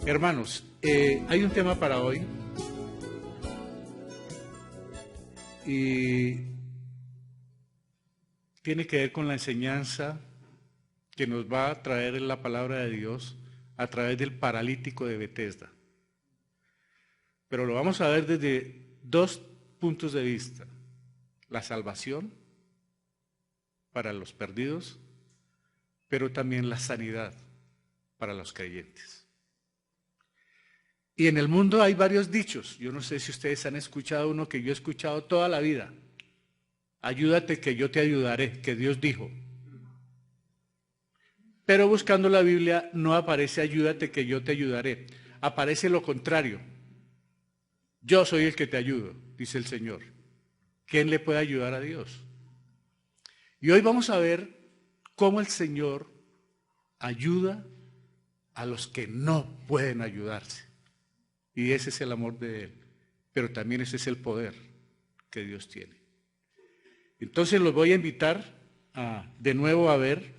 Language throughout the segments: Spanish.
Hermanos, hay un tema para hoy y tiene que ver con la enseñanza que nos va a traer la palabra de Dios a través del paralítico de Betesda. Pero lo vamos a ver desde dos puntos de vista: la salvación para los perdidos, pero también la sanidad para los creyentes. Y en el mundo hay varios dichos. Yo no sé si ustedes han escuchado uno que yo he escuchado toda la vida: ayúdate que yo te ayudaré, que Dios dijo. Pero buscando la Biblia no aparece ayúdate que yo te ayudaré, aparece lo contrario: yo soy el que te ayudo, dice el Señor. ¿Quién le puede ayudar a Dios? Y hoy vamos a ver cómo el Señor ayuda a los que no pueden ayudarse. Y ese es el amor de Él, pero también ese es el poder que Dios tiene. Entonces los voy a invitar de nuevo a ver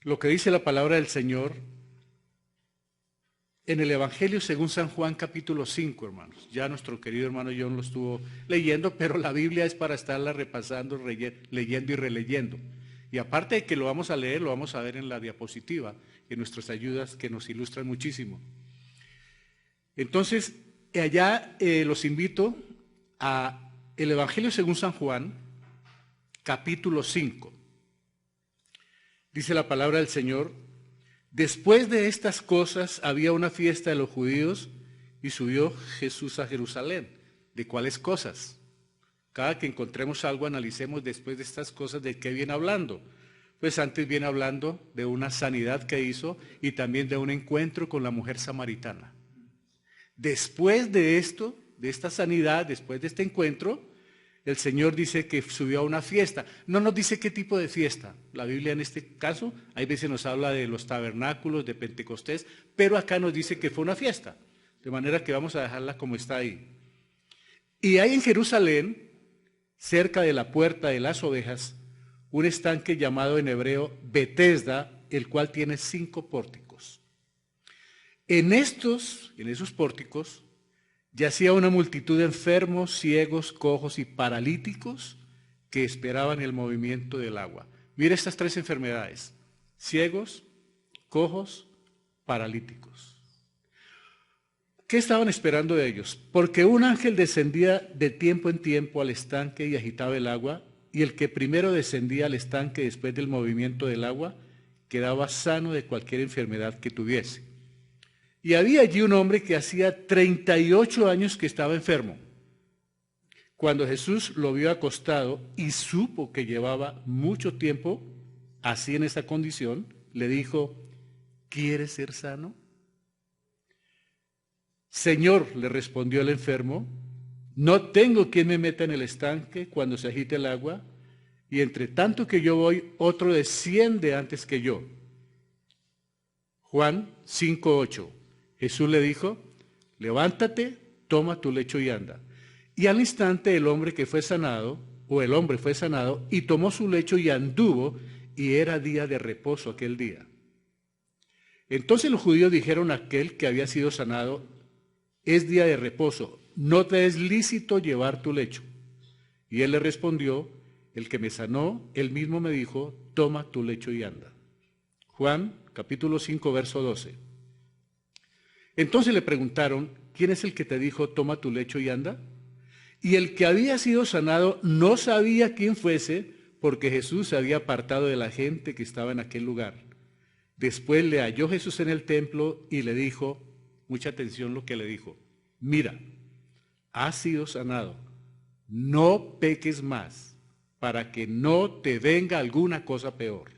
lo que dice la palabra del Señor en el Evangelio según San Juan capítulo 5, hermanos. Ya nuestro querido hermano John lo estuvo leyendo, pero la Biblia es para estarla repasando, leyendo y releyendo. Y aparte de que lo vamos a leer, lo vamos a ver en la diapositiva, en nuestras ayudas que nos ilustran muchísimo. Entonces, allá los invito a el Evangelio según San Juan, capítulo 5. Dice la palabra del Señor: después de estas cosas había una fiesta de los judíos y subió Jesús a Jerusalén. ¿De cuáles cosas? Cada que encontremos algo, analicemos después de estas cosas de qué viene hablando. Pues antes viene hablando de una sanidad que hizo y también de un encuentro con la mujer samaritana. Después de esto, de esta sanidad, después de este encuentro, el Señor dice que subió a una fiesta. No nos dice qué tipo de fiesta. La Biblia en este caso, hay veces nos habla de los tabernáculos, de Pentecostés, pero acá nos dice que fue una fiesta. De manera que vamos a dejarla como está ahí. Y hay en Jerusalén, cerca de la puerta de las ovejas, un estanque llamado en hebreo Betesda, el cual tiene 5 pórticos. En esos pórticos yacía una multitud de enfermos, ciegos, cojos y paralíticos que esperaban el movimiento del agua. Mira estas 3 enfermedades: ciegos, cojos, paralíticos. ¿Qué estaban esperando de ellos? Porque un ángel descendía de tiempo en tiempo al estanque y agitaba el agua, y el que primero descendía al estanque después del movimiento del agua quedaba sano de cualquier enfermedad que tuviese. Y había allí un hombre que hacía 38 años que estaba enfermo. Cuando Jesús lo vio acostado y supo que llevaba mucho tiempo así en esa condición, le dijo: ¿quieres ser sano? Señor, le respondió el enfermo, no tengo quien me meta en el estanque cuando se agite el agua, y entre tanto que yo voy, otro desciende antes que yo. Juan 5:8. Jesús le dijo: levántate, toma tu lecho y anda. Y al instante el hombre fue sanado, y tomó su lecho y anduvo, y era día de reposo aquel día. Entonces los judíos dijeron a aquel que había sido sanado: es día de reposo, no te es lícito llevar tu lecho. Y él le respondió: el que me sanó, él mismo me dijo, toma tu lecho y anda. Juan capítulo 5, verso 12. Entonces le preguntaron: ¿quién es el que te dijo, toma tu lecho y anda? Y el que había sido sanado no sabía quién fuese, porque Jesús se había apartado de la gente que estaba en aquel lugar. Después le halló Jesús en el templo y le dijo, mucha atención lo que le dijo: mira, has sido sanado, no peques más, para que no te venga alguna cosa peor.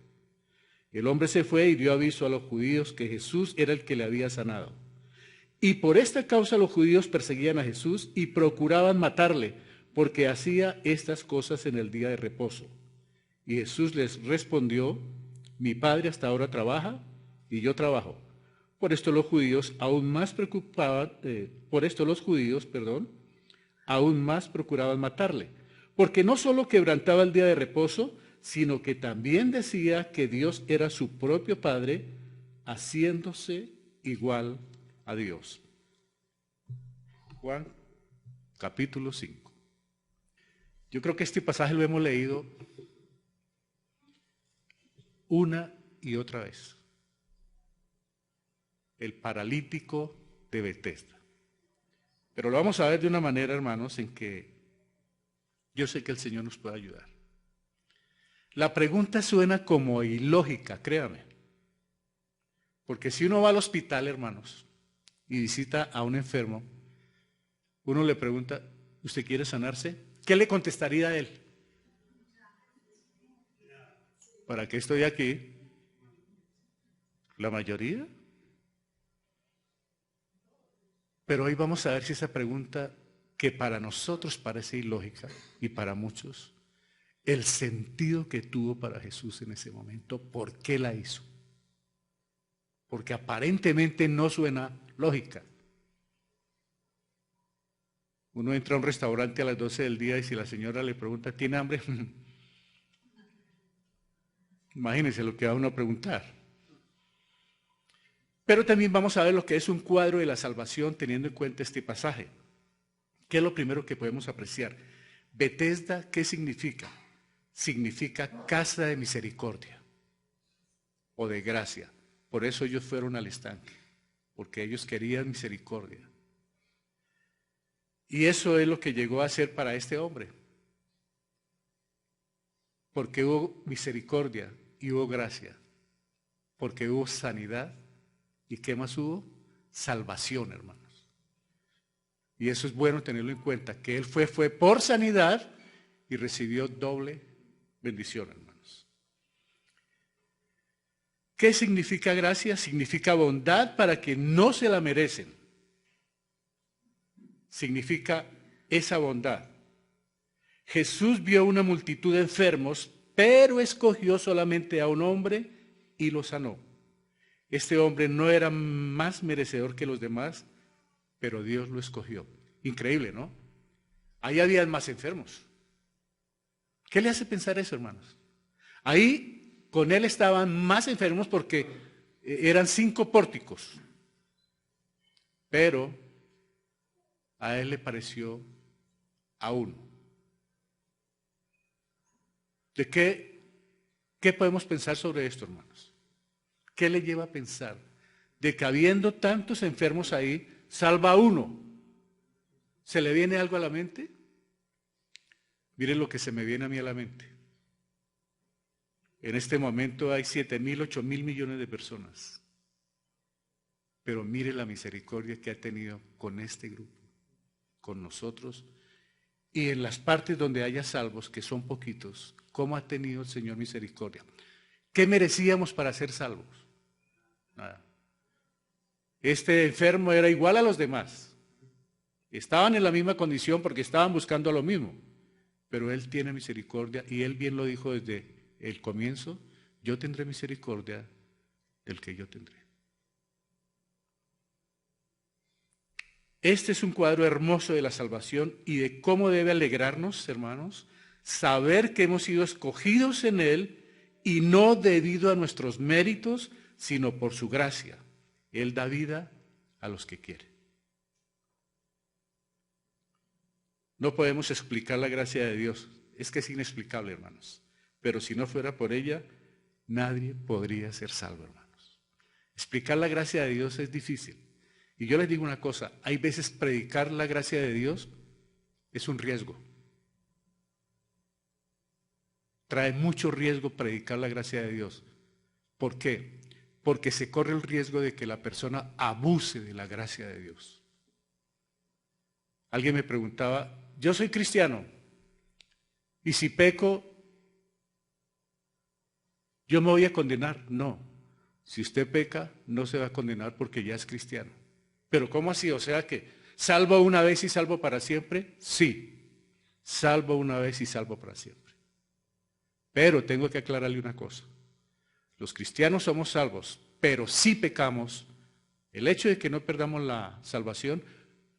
El hombre se fue y dio aviso a los judíos que Jesús era el que le había sanado. Y por esta causa los judíos perseguían a Jesús y procuraban matarle, porque hacía estas cosas en el día de reposo. Y Jesús les respondió: mi Padre hasta ahora trabaja y yo trabajo. Por esto los judíos aún más procuraban matarle, porque no solo quebrantaba el día de reposo, sino que también decía que Dios era su propio Padre, haciéndose igual a Dios. Juan capítulo 5. Yo creo que este pasaje lo hemos leído una y otra vez. El paralítico de Betesda. Pero lo vamos a ver de una manera, hermanos, en que yo sé que el Señor nos puede ayudar. La pregunta suena como ilógica, créame. Porque si uno va al hospital, hermanos, y visita a un enfermo, uno le pregunta, ¿usted quiere sanarse? ¿Qué le contestaría a él? ¿Para qué estoy aquí? ¿La mayoría? Pero hoy vamos a ver si esa pregunta, que para nosotros parece ilógica y para muchos, el sentido que tuvo para Jesús en ese momento, ¿por qué la hizo? Porque aparentemente no suena lógica. Uno entra a un restaurante a las 12 del día y si la señora le pregunta, ¿tiene hambre? Imagínense lo que va uno a preguntar. Pero también vamos a ver lo que es un cuadro de la salvación teniendo en cuenta este pasaje. ¿Qué es lo primero que podemos apreciar? Betesda, ¿qué significa? Significa casa de misericordia o de gracia. Por eso ellos fueron al estanque, porque ellos querían misericordia. Y eso es lo que llegó a ser para este hombre. Porque hubo misericordia y hubo gracia. Porque hubo sanidad. ¿Y qué más hubo? Salvación, hermanos. Y eso es bueno tenerlo en cuenta, que él fue por sanidad y recibió doble bendición, hermanos. ¿Qué significa gracia? Significa bondad para que no se la merecen. Significa esa bondad. Jesús vio una multitud de enfermos, pero escogió solamente a un hombre y lo sanó. Este hombre no era más merecedor que los demás, pero Dios lo escogió. Increíble, ¿no? Ahí había más enfermos. ¿Qué le hace pensar eso, hermanos? Ahí con él estaban más enfermos porque eran 5 pórticos. Pero a él le pareció a uno. ¿De qué podemos pensar sobre esto, hermanos? ¿Qué le lleva a pensar de que habiendo tantos enfermos ahí, salva a uno? ¿Se le viene algo a la mente? Miren lo que se me viene a mí a la mente. En este momento hay 7.000, 8.000 millones de personas. Pero mire la misericordia que ha tenido con este grupo, con nosotros, y en las partes donde haya salvos, que son poquitos, ¿cómo ha tenido el Señor misericordia? ¿Qué merecíamos para ser salvos? Nada. Este enfermo era igual a los demás. Estaban en la misma condición porque estaban buscando lo mismo. Pero Él tiene misericordia y Él bien lo dijo desde el comienzo, yo tendré misericordia del que yo tendré. Este es un cuadro hermoso de la salvación y de cómo debe alegrarnos, hermanos, saber que hemos sido escogidos en Él y no debido a nuestros méritos, sino por su gracia. Él da vida a los que quiere. No podemos explicar la gracia de Dios. Es que es inexplicable, hermanos. Pero si no fuera por ella, nadie podría ser salvo, hermanos. Explicar la gracia de Dios es difícil. Y yo les digo una cosa, hay veces predicar la gracia de Dios es un riesgo. Trae mucho riesgo predicar la gracia de Dios. ¿Por qué? Porque se corre el riesgo de que la persona abuse de la gracia de Dios. Alguien me preguntaba, yo soy cristiano, y si peco, ¿yo me voy a condenar? No. Si usted peca, no se va a condenar porque ya es cristiano. ¿Pero cómo así? O sea que, ¿salvo una vez y salvo para siempre? Sí. Salvo una vez y salvo para siempre. Pero tengo que aclararle una cosa. Los cristianos somos salvos, pero si pecamos, el hecho de que no perdamos la salvación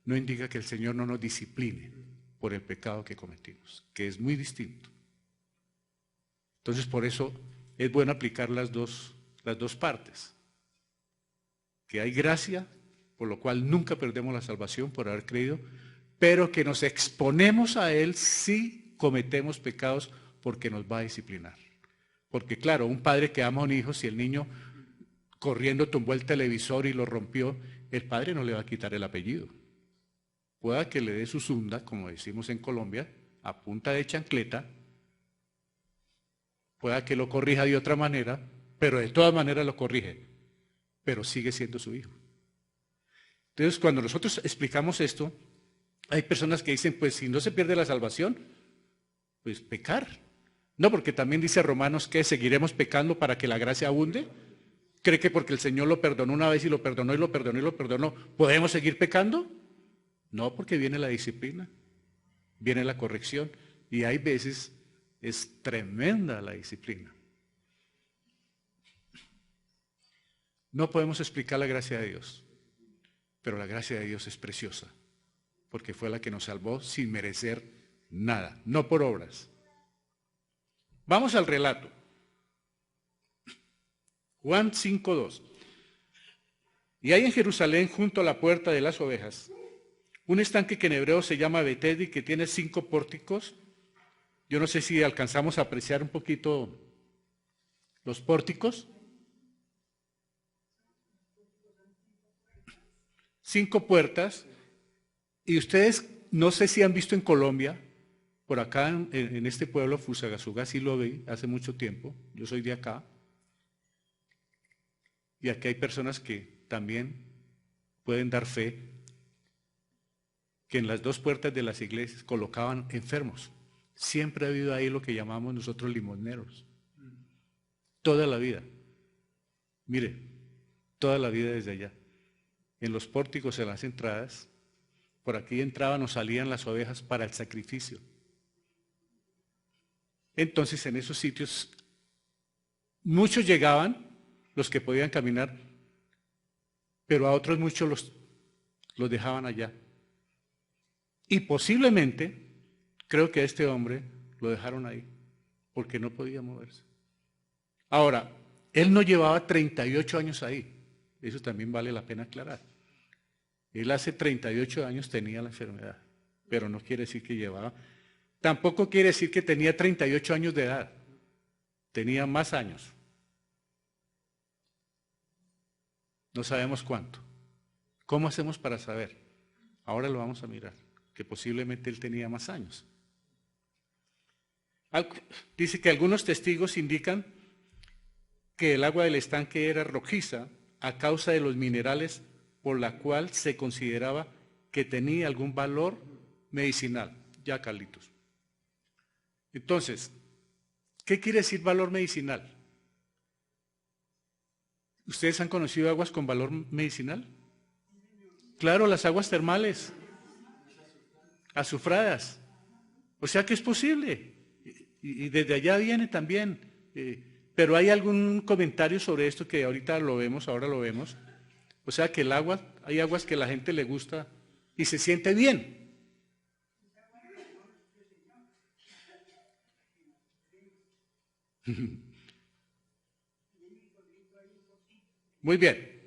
no indica que el Señor no nos discipline por el pecado que cometimos, que es muy distinto. Entonces, por eso es bueno aplicar las dos partes. que hay gracia, por lo cual nunca perdemos la salvación por haber creído, pero que nos exponemos a Él si cometemos pecados porque nos va a disciplinar. Porque claro, un padre que ama a un hijo, si el niño corriendo tumbó el televisor y lo rompió, el padre no le va a quitar el apellido. Pueda que le dé su zunda, como decimos en Colombia, a punta de chancleta, pueda que lo corrija de otra manera, pero de todas maneras lo corrige, pero sigue siendo su hijo. Entonces, cuando nosotros explicamos esto, hay personas que dicen, pues si no se pierde la salvación, pues pecar. No, porque también dice Romanos que seguiremos pecando para que la gracia abunde. ¿Cree que porque el Señor lo perdonó una vez y lo perdonó y lo perdonó y lo perdonó, podemos seguir pecando? No, porque viene la disciplina, viene la corrección, y hay veces es tremenda la disciplina. No podemos explicar la gracia de Dios, pero la gracia de Dios es preciosa, porque fue la que nos salvó sin merecer nada, no por obras. Vamos al relato. Juan 5:2. Y hay en Jerusalén, junto a la puerta de las ovejas, un estanque que en hebreo se llama Betesda y que tiene 5 pórticos. Yo no sé si alcanzamos a apreciar un poquito los pórticos. 5 puertas. Y ustedes, no sé si han visto en Colombia, por acá en este pueblo, Fusagasugá, sí lo vi hace mucho tiempo, yo soy de acá, y aquí hay personas que también pueden dar fe que en las 2 puertas de las iglesias colocaban enfermos. Siempre ha habido ahí lo que llamamos nosotros limoneros. Toda la vida. Mire, toda la vida desde allá. En los pórticos, en las entradas, por aquí entraban o salían las ovejas para el sacrificio. Entonces, en esos sitios, muchos llegaban, los que podían caminar, pero a otros muchos los dejaban allá. Y posiblemente, creo que a este hombre lo dejaron ahí, porque no podía moverse. Ahora, él no llevaba 38 años ahí, eso también vale la pena aclarar. Él hace 38 años tenía la enfermedad, pero no quiere decir que llevaba. Tampoco quiere decir que tenía 38 años de edad, tenía más años. No sabemos cuánto. ¿Cómo hacemos para saber? Ahora lo vamos a mirar, que posiblemente él tenía más años. Dice que algunos testigos indican que el agua del estanque era rojiza a causa de los minerales por la cual se consideraba que tenía algún valor medicinal. Ya, Carlitos. Entonces, ¿qué quiere decir valor medicinal? ¿Ustedes han conocido aguas con valor medicinal? Claro, las aguas termales, azufradas. O sea que es posible. Y desde allá viene también. Pero hay algún comentario sobre esto que ahorita lo vemos, ahora lo vemos. O sea que el agua, hay aguas que a la gente le gusta y se siente bien. Muy bien.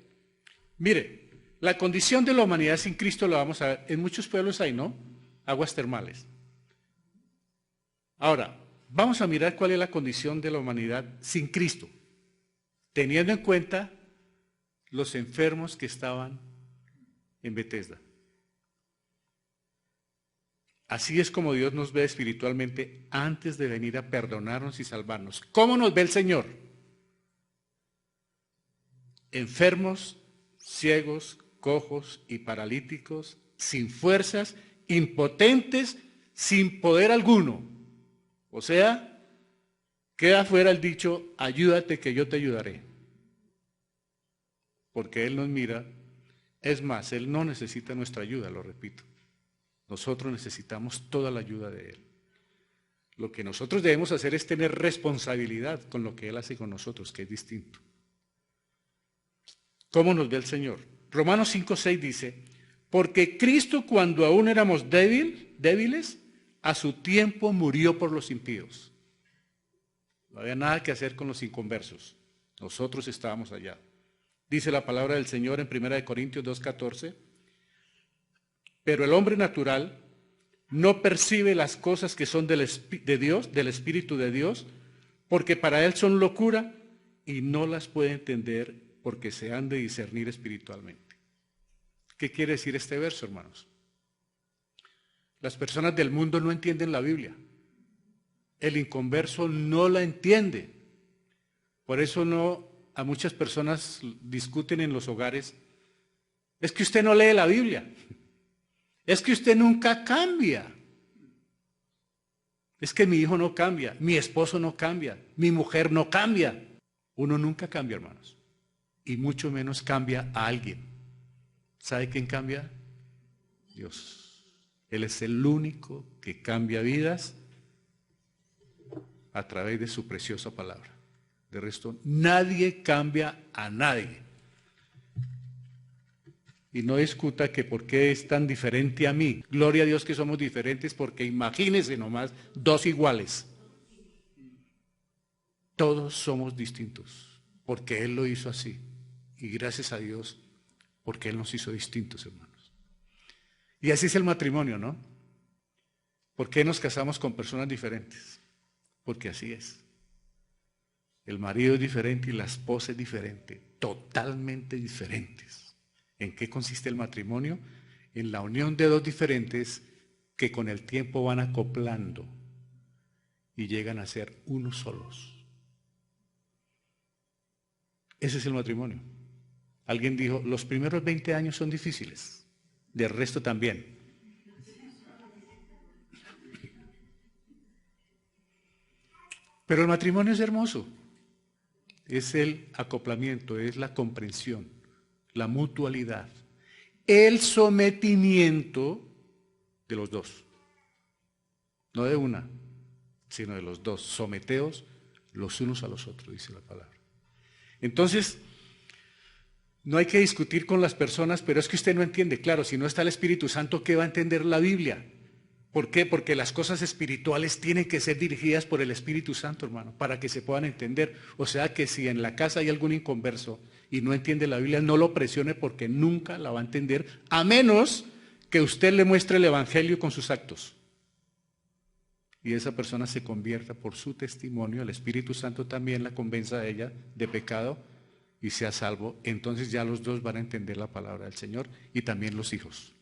Mire, la condición de la humanidad sin Cristo lo vamos a ver. En muchos pueblos hay, ¿no? Aguas termales. Ahora, vamos a mirar cuál es la condición de la humanidad sin Cristo, teniendo en cuenta los enfermos que estaban en Betesda. Así es como Dios nos ve espiritualmente antes de venir a perdonarnos y salvarnos. ¿Cómo nos ve el Señor? Enfermos, ciegos, cojos y paralíticos, sin fuerzas, impotentes, sin poder alguno. O sea, queda fuera el dicho, ayúdate que yo te ayudaré. Porque Él nos mira, es más, Él no necesita nuestra ayuda, lo repito. Nosotros necesitamos toda la ayuda de Él. Lo que nosotros debemos hacer es tener responsabilidad con lo que Él hace con nosotros, que es distinto. ¿Cómo nos ve el Señor? Romanos 5:6 dice, porque Cristo cuando aún éramos débiles, a su tiempo murió por los impíos. No había nada que hacer con los inconversos. Nosotros estábamos allá. Dice la palabra del Señor en 1 Corintios 2:14. Pero el hombre natural no percibe las cosas que son de Dios, del Espíritu de Dios, porque para él son locura y no las puede entender porque se han de discernir espiritualmente. ¿Qué quiere decir este verso, hermanos? Las personas del mundo no entienden la Biblia. El inconverso no la entiende. Por eso a muchas personas discuten en los hogares, es que usted no lee la Biblia, es que usted nunca cambia, es que mi hijo no cambia, mi esposo no cambia, mi mujer no cambia. Uno nunca cambia, hermanos, y mucho menos cambia a alguien. ¿Sabe quién cambia? Dios. Él es el único que cambia vidas a través de su preciosa palabra. De resto, nadie cambia a nadie. Y no discuta que por qué es tan diferente a mí. Gloria a Dios que somos diferentes, porque imagínense nomás, dos iguales. Todos somos distintos, porque Él lo hizo así. Y gracias a Dios, porque Él nos hizo distintos, hermanos. Y así es el matrimonio, ¿no? ¿Por qué nos casamos con personas diferentes? Porque así es. El marido es diferente y la esposa es diferente, totalmente diferentes. ¿En qué consiste el matrimonio? En la unión de dos diferentes que con el tiempo van acoplando y llegan a ser unos solos. Ese es el matrimonio. Alguien dijo, los primeros 20 años son difíciles, del resto también. Pero el matrimonio es hermoso. Es el acoplamiento, es la comprensión, la mutualidad, el sometimiento de los dos. No de una, sino de los dos. Someteos los unos a los otros, dice la palabra. Entonces, no hay que discutir con las personas, pero es que usted no entiende. Claro, si no está el Espíritu Santo, ¿qué va a entender la Biblia? ¿Por qué? Porque las cosas espirituales tienen que ser dirigidas por el Espíritu Santo, hermano, para que se puedan entender. O sea que si en la casa hay algún inconverso y no entiende la Biblia, no lo presione porque nunca la va a entender, a menos que usted le muestre el Evangelio con sus actos. Y esa persona se convierta por su testimonio, el Espíritu Santo también la convenza a ella de pecado y sea salvo. Entonces ya los dos van a entender la palabra del Señor y también los hijos.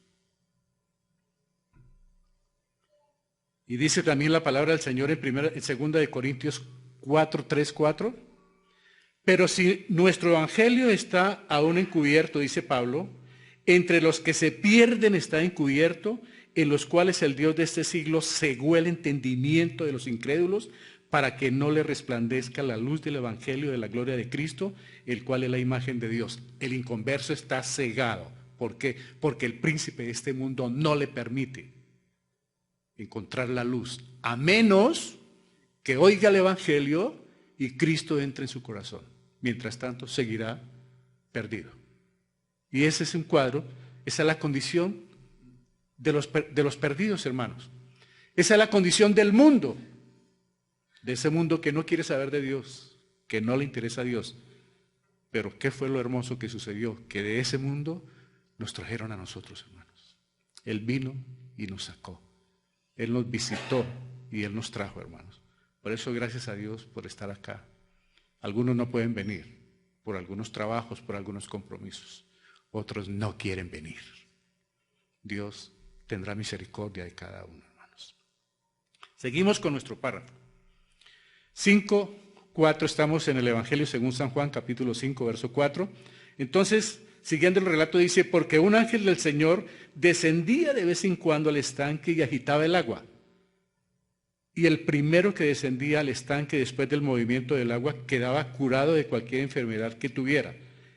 Y dice también la palabra del Señor en 2 Corintios 4, 3, 4. Pero si nuestro evangelio está aún encubierto, dice Pablo, entre los que se pierden está encubierto, en los cuales el Dios de este siglo cegó el entendimiento de los incrédulos, para que no le resplandezca la luz del evangelio de la gloria de Cristo, el cual es la imagen de Dios. El inconverso está cegado. ¿Por qué? Porque el príncipe de este mundo no le permite encontrar la luz, a menos que oiga el evangelio y Cristo entre en su corazón. Mientras tanto, seguirá perdido. Y ese es un cuadro, esa es la condición de los perdidos, hermanos. Esa es la condición del mundo, de ese mundo que no quiere saber de Dios, que no le interesa a Dios. Pero ¿qué fue lo hermoso que sucedió? Que de ese mundo nos trajeron a nosotros, hermanos. Él vino y nos sacó. Él nos visitó y Él nos trajo, hermanos. Por eso, gracias a Dios por estar acá. Algunos no pueden venir por algunos trabajos, por algunos compromisos. Otros no quieren venir. Dios tendrá misericordia de cada uno, hermanos. Seguimos con nuestro párrafo. 5, 4, estamos en el Evangelio según San Juan, capítulo 5, verso 4. Entonces, siguiendo el relato, dice, porque un ángel del Señor descendía de vez en cuando al estanque y agitaba el agua. Y el primero que descendía al estanque después del movimiento del agua quedaba curado de cualquier enfermedad que tuviera.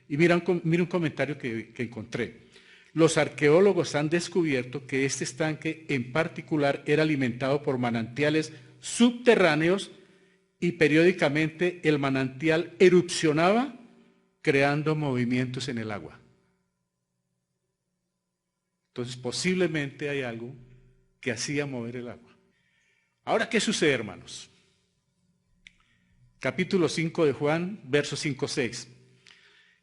Y mira un comentario que encontré. Los arqueólogos han descubierto que este estanque en particular era alimentado por manantiales subterráneos y periódicamente el manantial erupcionaba creando movimientos en el agua. Entonces posiblemente hay algo que hacía mover el agua. Ahora, ¿qué sucede, hermanos? Capítulo 5 de Juan, versos 5, 6.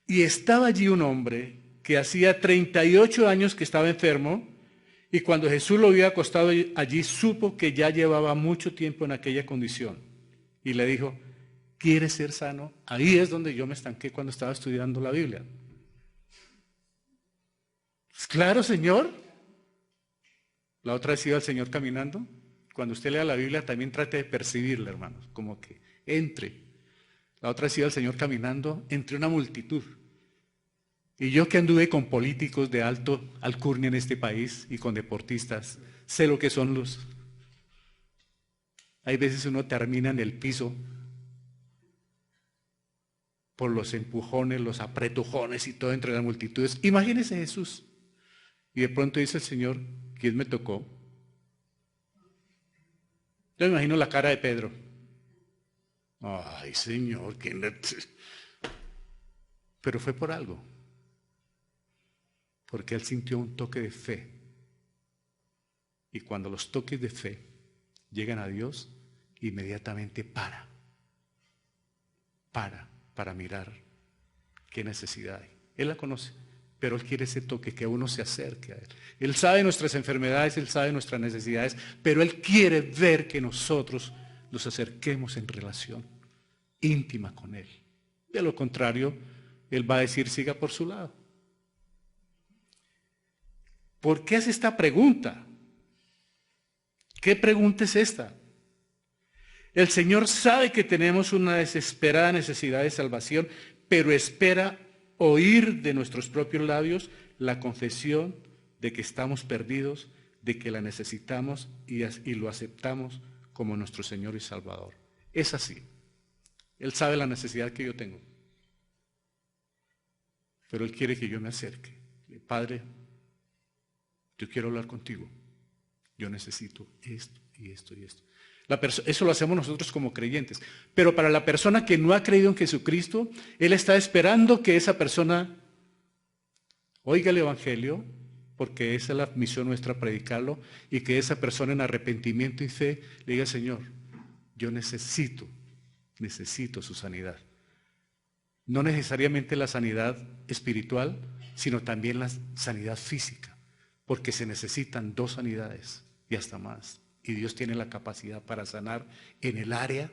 Y estaba allí un hombre que hacía 38 años que estaba enfermo, y cuando Jesús lo vio acostado allí, supo que ya llevaba mucho tiempo en aquella condición. Y le dijo, ¿quieres ser sano? Ahí es donde yo me estanqué cuando estaba estudiando la Biblia. Pues claro, Señor. La otra vez iba el Señor caminando. Cuando usted lea la Biblia, también trate de percibirla, hermanos, como que entre. La otra vez iba el Señor caminando entre una multitud. Y yo que anduve con políticos de alto alcurnia en este país y con deportistas, sé lo que son los... Hay veces uno termina en el piso por los empujones, los apretujones y todo entre las multitudes. Imagínese Jesús. Y de pronto dice el Señor, ¿quién me tocó? Yo me imagino la cara de Pedro. Ay, Señor, ¿quién le... Pero fue por algo. Porque él sintió un toque de fe. Y cuando los toques de fe llegan a Dios, inmediatamente para mirar qué necesidad hay. Él la conoce, pero Él quiere ese toque, que uno se acerque a Él. Él sabe nuestras enfermedades, Él sabe nuestras necesidades, pero Él quiere ver que nosotros nos acerquemos en relación íntima con Él. De lo contrario, Él va a decir, siga por su lado. ¿Por qué hace esta pregunta? ¿Qué pregunta es esta? El Señor sabe que tenemos una desesperada necesidad de salvación, pero espera oír de nuestros propios labios la confesión de que estamos perdidos, de que la necesitamos y lo aceptamos como nuestro Señor y Salvador. Es así. Él sabe la necesidad que yo tengo, pero Él quiere que yo me acerque. Padre, yo quiero hablar contigo. Yo necesito esto y esto y esto. Eso lo hacemos nosotros como creyentes. Pero para la persona que no ha creído en Jesucristo, Él está esperando que esa persona oiga el Evangelio, porque esa es la misión nuestra, predicarlo, y que esa persona en arrepentimiento y fe le diga, Señor, yo necesito su sanidad. No necesariamente la sanidad espiritual, sino también la sanidad física, porque se necesitan dos sanidades y hasta más. Y Dios tiene la capacidad para sanar en el área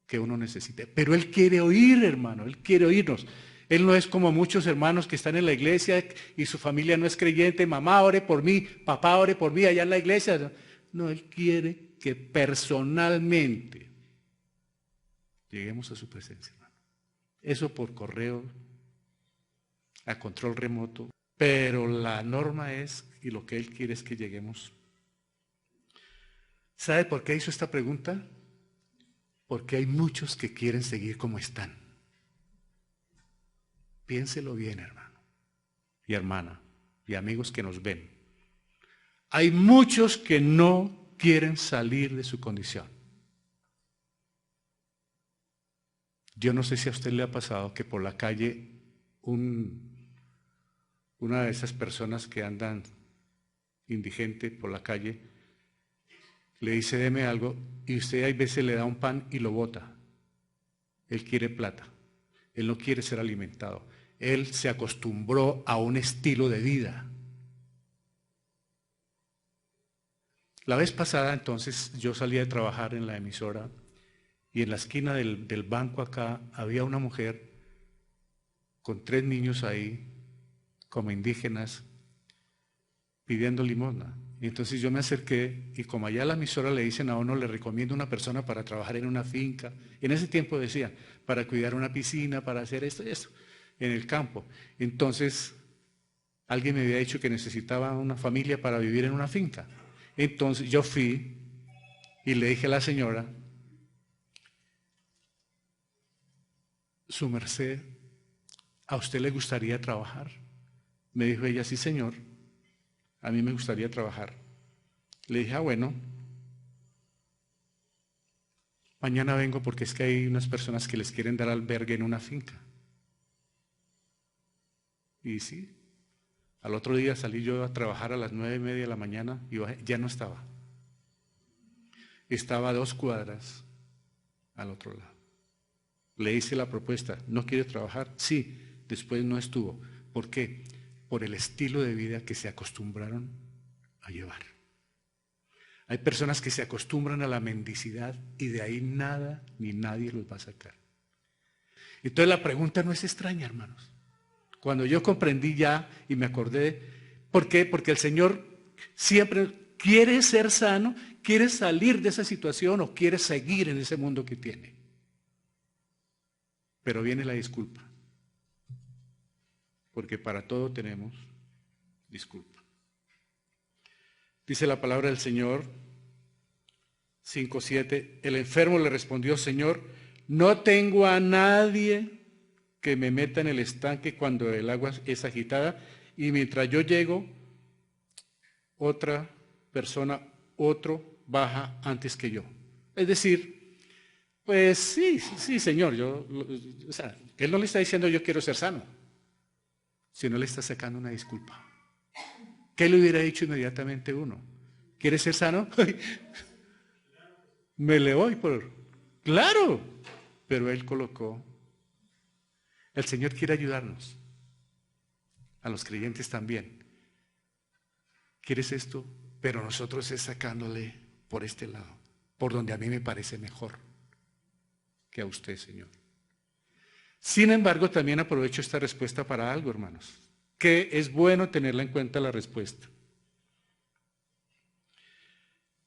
que uno necesite. Pero Él quiere oír, hermano, Él quiere oírnos. Él no es como muchos hermanos que están en la iglesia y su familia no es creyente. Mamá, ore por mí, papá, ore por mí allá en la iglesia. No, Él quiere que personalmente lleguemos a su presencia, hermano. Eso por correo, a control remoto. Pero la norma es, y lo que Él quiere es que lleguemos. ¿Sabe por qué hizo esta pregunta? Porque hay muchos que quieren seguir como están. Piénselo bien, hermano y hermana y amigos que nos ven. Hay muchos que no quieren salir de su condición. Yo no sé si a usted le ha pasado que por la calle una de esas personas que andan indigente por la calle le dice, deme algo, y usted a veces le da un pan y lo bota. Él quiere plata. Él no quiere ser alimentado. Él se acostumbró a un estilo de vida. La vez pasada, entonces, yo salí a trabajar en la emisora y en la esquina del banco acá había una mujer con 3 niños ahí, como indígenas, pidiendo limosna. Y entonces yo me acerqué y como allá a la emisora le dicen a uno, le recomiendo una persona para trabajar en una finca. En ese tiempo decían, para cuidar una piscina, para hacer esto y esto, en el campo. Entonces, alguien me había dicho que necesitaba una familia para vivir en una finca. Entonces yo fui y le dije a la señora, su merced, ¿a usted le gustaría trabajar? Me dijo ella, sí señor. A mí me gustaría trabajar. Le dije, bueno, mañana vengo porque es que hay unas personas que les quieren dar albergue en una finca. Y sí, al otro día salí yo a trabajar a las 9:30 de la mañana y ya no estaba. Estaba a 2 cuadras al otro lado. Le hice la propuesta, ¿no quiere trabajar? Sí, después no estuvo. ¿Por qué? Por el estilo de vida que se acostumbraron a llevar. Hay personas que se acostumbran a la mendicidad y de ahí nada ni nadie los va a sacar. Entonces la pregunta no es extraña, hermanos. Cuando yo comprendí ya y me acordé, ¿por qué? Porque el Señor siempre quiere ser sano, quiere salir de esa situación o quiere seguir en ese mundo que tiene. Pero viene la disculpa. Porque para todo tenemos disculpa. Dice la palabra del Señor 5:7, el enfermo le respondió, Señor, no tengo a nadie que me meta en el estanque cuando el agua es agitada y mientras yo llego, otra persona, otro baja antes que yo. Es decir, pues sí, Señor, o sea, Él no le está diciendo yo quiero ser sano, sino le está sacando una disculpa. ¿Qué le hubiera dicho inmediatamente uno? ¿Quieres ser sano? Me le voy por... Claro, pero Él colocó. El Señor quiere ayudarnos, a los creyentes también. ¿Quieres esto? Pero nosotros es sacándole por este lado, por donde a mí me parece mejor que a usted, Señor. Sin embargo, también aprovecho esta respuesta para algo, hermanos, que es bueno tenerla en cuenta la respuesta.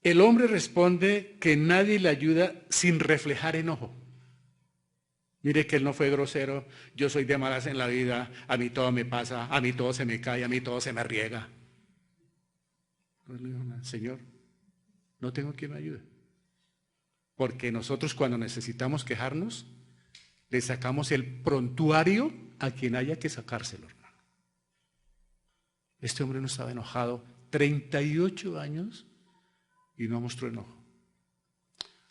El hombre responde que nadie le ayuda sin reflejar enojo. Mire que él no fue grosero, yo soy de malas en la vida, a mí todo me pasa, a mí todo se me cae, a mí todo se me riega. No le dijo nada, Señor, no tengo quien me ayude. Porque nosotros cuando necesitamos quejarnos, le sacamos el prontuario a quien haya que sacárselo, hermano. Este hombre no estaba enojado, 38 años y no mostró enojo.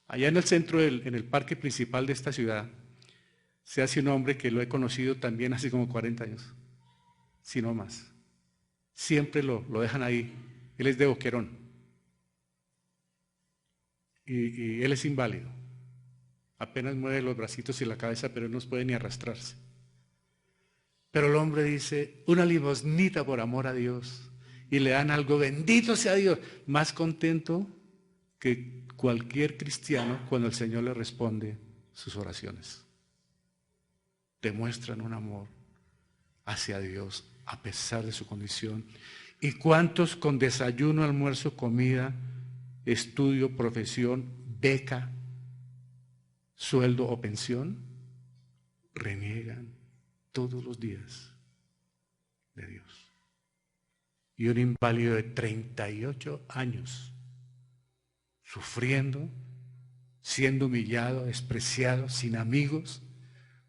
Allá en el centro, en el parque principal de esta ciudad, se hace un hombre que lo he conocido también hace como 40 años, si no más. Siempre lo dejan ahí. Él es de Boquerón. Y él es inválido. Apenas mueve los bracitos y la cabeza, pero no puede ni arrastrarse. Pero el hombre dice, una limosnita por amor a Dios. Y le dan algo, bendito sea Dios. Más contento que cualquier cristiano cuando el Señor le responde sus oraciones. Demuestran un amor hacia Dios a pesar de su condición. ¿Y cuántos con desayuno, almuerzo, comida, estudio, profesión, beca, sueldo o pensión reniegan todos los días de Dios? Y un inválido de 38 años sufriendo, siendo humillado, despreciado, sin amigos,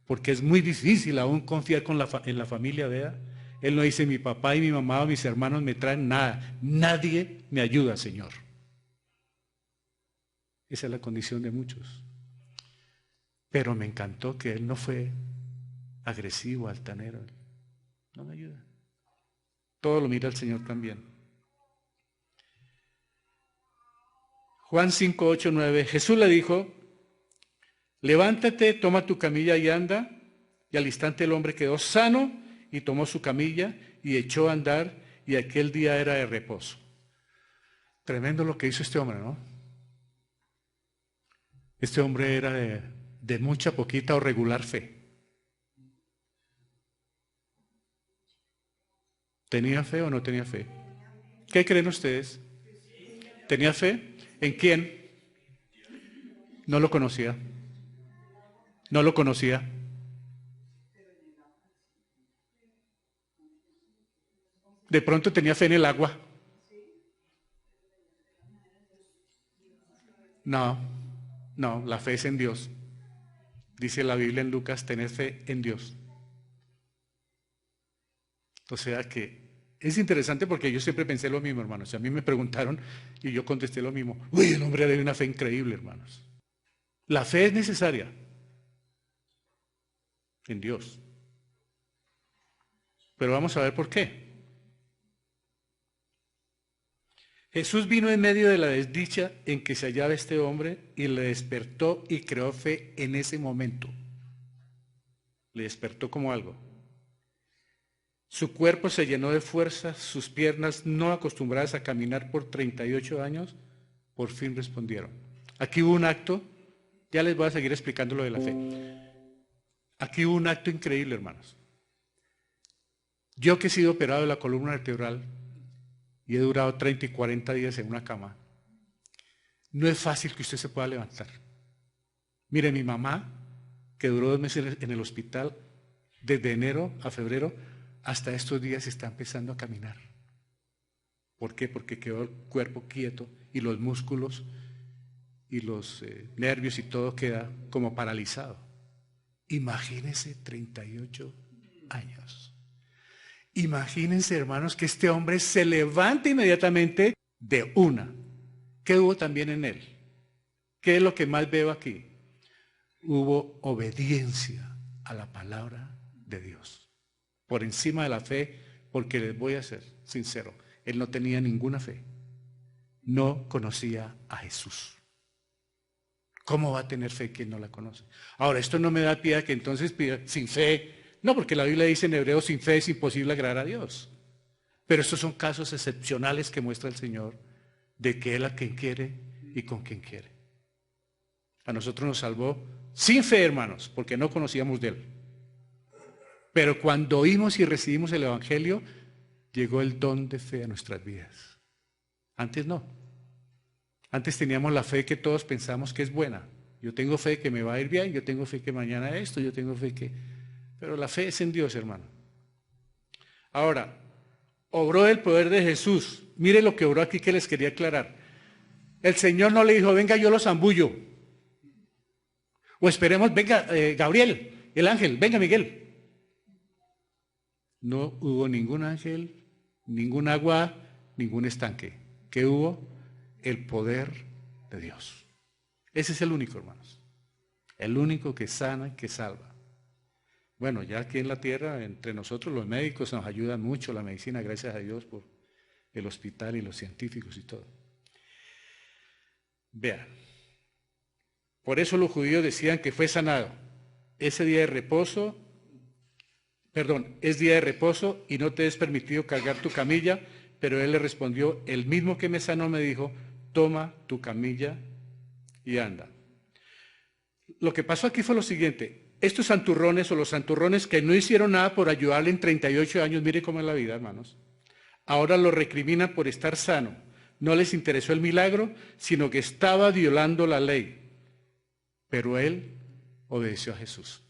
porque es muy difícil aún confiar en la familia, vea. Él no dice, mi papá y mi mamá o mis hermanos me traen nada. Nadie me ayuda, Señor. Esa es la condición de muchos. Pero me encantó que él no fue agresivo, altanero. No me ayuda. Todo lo mira el Señor también. Juan 5, 8, 9. Jesús le dijo, levántate, toma tu camilla y anda. Y al instante el hombre quedó sano y tomó su camilla y echó a andar y aquel día era de reposo. Tremendo lo que hizo este hombre, ¿no? Este hombre era de mucha, poquita o regular fe. ¿Tenía fe o no tenía fe? ¿Qué creen ustedes? ¿Tenía fe? ¿En quién? No lo conocía. No lo conocía. De pronto tenía fe en el agua. No, la fe es en Dios. Dice la Biblia en Lucas, tener fe en Dios. O sea que es interesante porque yo siempre pensé lo mismo, hermanos. A mí me preguntaron y yo contesté lo mismo. Uy, el hombre tiene una fe increíble, hermanos. La fe es necesaria en Dios. Pero vamos a ver por qué. Jesús vino en medio de la desdicha en que se hallaba este hombre y le despertó y creó fe en ese momento. le despertó como algo. Su cuerpo se llenó de fuerza, sus piernas, no acostumbradas a caminar por 38 años, por fin respondieron. Aquí hubo un acto, ya les voy a seguir explicando lo de la fe. Aquí hubo un acto increíble, hermanos. Yo que he sido operado de la columna vertebral y he durado 30 y 40 días en una cama, no es fácil que usted se pueda levantar. Mire, mi mamá, que duró 2 meses en el hospital, desde enero a febrero, hasta estos días está empezando a caminar. ¿Por qué? Porque quedó el cuerpo quieto y los músculos y los nervios y todo queda como paralizado. Imagínense 38 años. Imagínense, hermanos, que este hombre se levanta inmediatamente de una. ¿Qué hubo también en él? ¿Qué es lo que más veo aquí? Hubo obediencia a la palabra de Dios. Por encima de la fe, porque les voy a ser sincero, él no tenía ninguna fe. No conocía a Jesús. ¿Cómo va a tener fe quien no la conoce? Ahora, esto no me da pie a que entonces pida sin fe. No, porque la Biblia dice en Hebreos, sin fe es imposible agradar a Dios. Pero estos son casos excepcionales que muestra el Señor de que Él a quien quiere y con quien quiere. A nosotros nos salvó sin fe, hermanos, porque no conocíamos de Él. Pero cuando oímos y recibimos el Evangelio, llegó el don de fe a nuestras vidas. Antes no. Antes teníamos la fe que todos pensamos que es buena. Yo tengo fe que me va a ir bien, yo tengo fe que mañana esto, yo tengo fe que... Pero la fe es en Dios, hermano. Ahora, obró el poder de Jesús. Mire lo que obró aquí que les quería aclarar. El Señor no le dijo, venga, yo los zambullo. O esperemos, venga, Gabriel, el ángel, venga, Miguel. No hubo ningún ángel, ningún agua, ningún estanque. ¿Qué hubo? El poder de Dios. Ese es el único, hermanos. El único que sana, que salva. Bueno, ya aquí en la tierra, entre nosotros los médicos nos ayudan mucho, la medicina, gracias a Dios por el hospital y los científicos y todo. Vean, por eso los judíos decían que fue sanado. Ese día de reposo, es día de reposo y no te es permitido cargar tu camilla, pero él le respondió, el mismo que me sanó me dijo, toma tu camilla y anda. Lo que pasó aquí fue lo siguiente. Estos santurrones o los santurrones que no hicieron nada por ayudarle en 38 años, mire cómo es la vida, hermanos. Ahora lo recriminan por estar sano. No les interesó el milagro, sino que estaba violando la ley. Pero él obedeció a Jesús.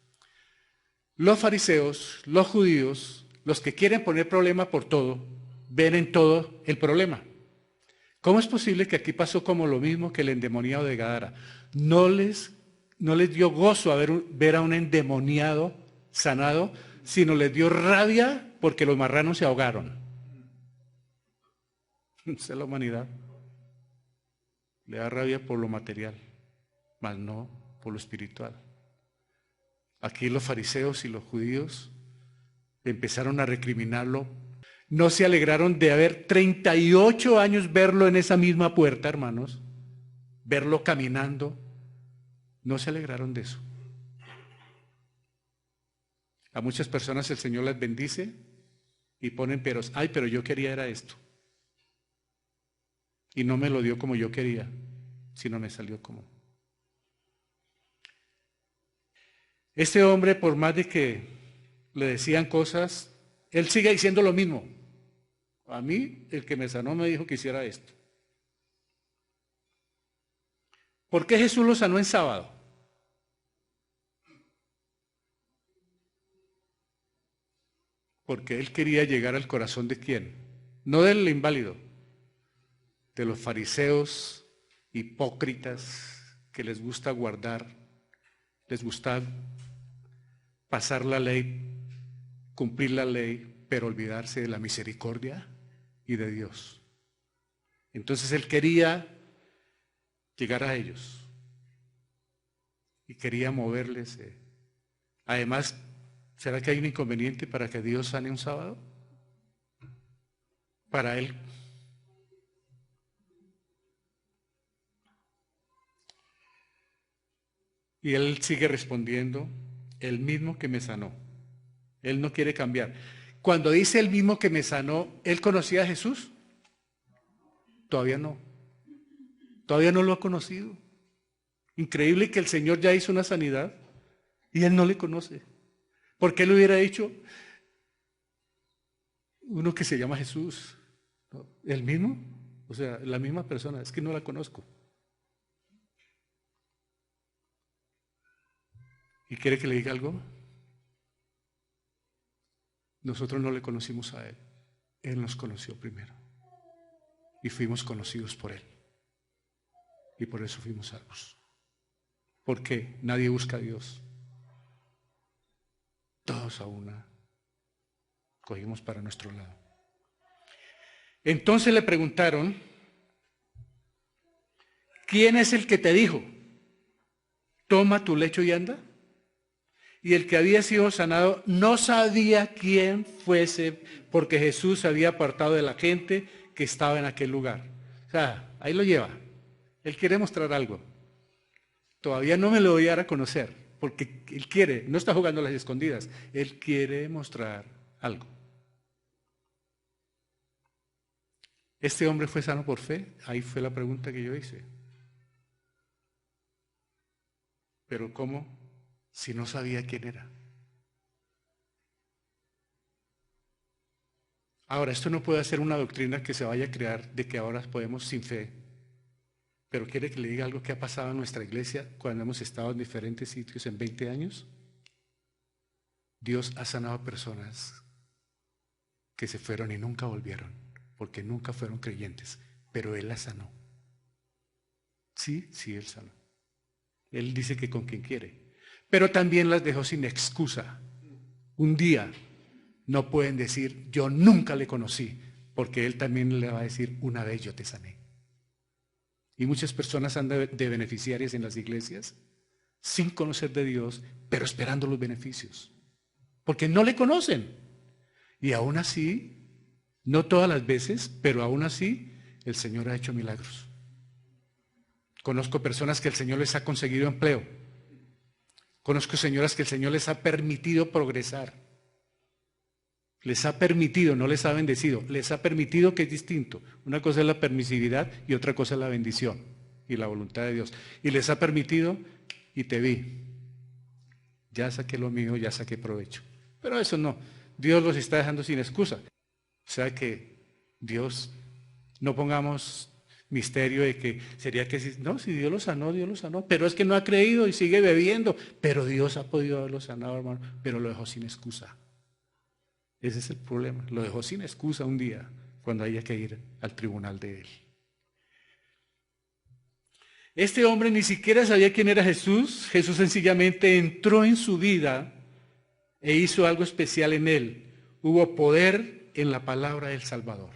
Los fariseos, los judíos, los que quieren poner problema por todo, ven en todo el problema. ¿Cómo es posible que aquí pasó como lo mismo que el endemoniado de Gadara? No les dio gozo ver a un endemoniado sanado, sino les dio rabia porque los marranos se ahogaron. Esa es la humanidad. Le da rabia por lo material, mas no por lo espiritual. Aquí los fariseos y los judíos empezaron a recriminarlo. No se alegraron de haber 38 años verlo en esa misma puerta, hermanos, verlo caminando. No se alegraron de eso. A muchas personas el Señor las bendice y ponen peros. Ay, pero yo quería era esto. Y no me lo dio como yo quería, sino me salió como. Este hombre, por más de que le decían cosas, él sigue diciendo lo mismo. A mí, el que me sanó me dijo que hiciera esto. ¿Por qué Jesús lo sanó en sábado? Porque él quería llegar al corazón de quién, no del inválido, de los fariseos hipócritas que les gusta guardar, les gusta pasar la ley, cumplir la ley, pero olvidarse de la misericordia y de Dios. Entonces él quería llegar a ellos y quería moverles. Además, ¿será que hay un inconveniente para que Dios sane un sábado? Para él. Y él sigue respondiendo, el mismo que me sanó. Él no quiere cambiar. Cuando dice el mismo que me sanó, ¿él conocía a Jesús? Todavía no. Todavía no lo ha conocido. Increíble que el Señor ya hizo una sanidad y él no le conoce. ¿Por qué le hubiera dicho uno que se llama Jesús? ¿No? ¿El mismo? O sea, la misma persona. Es que no la conozco. ¿Y quiere que le diga algo? Nosotros no le conocimos a Él. Él nos conoció primero. Y fuimos conocidos por Él. Y por eso fuimos salvos. Porque nadie busca a Dios. Todos a una cogimos para nuestro lado. Entonces le preguntaron, ¿quién es el que te dijo? Toma tu lecho y anda. Y el que había sido sanado no sabía quién fuese, porque Jesús se había apartado de la gente que estaba en aquel lugar. O sea, ahí lo lleva. Él quiere mostrar algo. Todavía no me lo voy a dar a conocer, porque él quiere, no está jugando a las escondidas, él quiere mostrar algo. ¿Este hombre fue sano por fe? Ahí fue la pregunta que yo hice. Pero ¿cómo? Si no sabía quién era. Ahora, esto no puede ser una doctrina que se vaya a crear de que ahora podemos sin fe. Pero quiere que le diga algo que ha pasado en nuestra iglesia cuando hemos estado en diferentes sitios en 20 años. Dios ha sanado a personas que se fueron y nunca volvieron, porque nunca fueron creyentes, pero Él las sanó. Sí, Él sanó. Él dice que con quien quiere, pero también las dejó sin excusa. Un día no pueden decir, yo nunca le conocí, porque Él también le va a decir, una vez yo te sané. Y muchas personas andan de beneficiarias en las iglesias, sin conocer de Dios, pero esperando los beneficios, porque no le conocen. Y aún así, no todas las veces, pero aún así, el Señor ha hecho milagros. Conozco personas que el Señor les ha conseguido empleo. Conozco señoras que el Señor les ha permitido progresar. Les ha permitido, no les ha bendecido, les ha permitido, que es distinto. Una cosa es la permisividad y otra cosa es la bendición y la voluntad de Dios. Y les ha permitido y te vi. Ya saqué lo mío, ya saqué provecho. Pero eso no, Dios los está dejando sin excusa. O sea que Dios, no pongamos misterio de que sería que no, si Dios lo sanó, pero es que no ha creído y sigue bebiendo, pero Dios ha podido haberlo sanado, hermano, pero lo dejó sin excusa. Ese es el problema, lo dejó sin excusa un día cuando haya que ir al tribunal de Él. Este hombre ni siquiera sabía quién era Jesús. Jesús sencillamente entró en su vida e hizo algo especial en él. Hubo poder en la palabra del Salvador.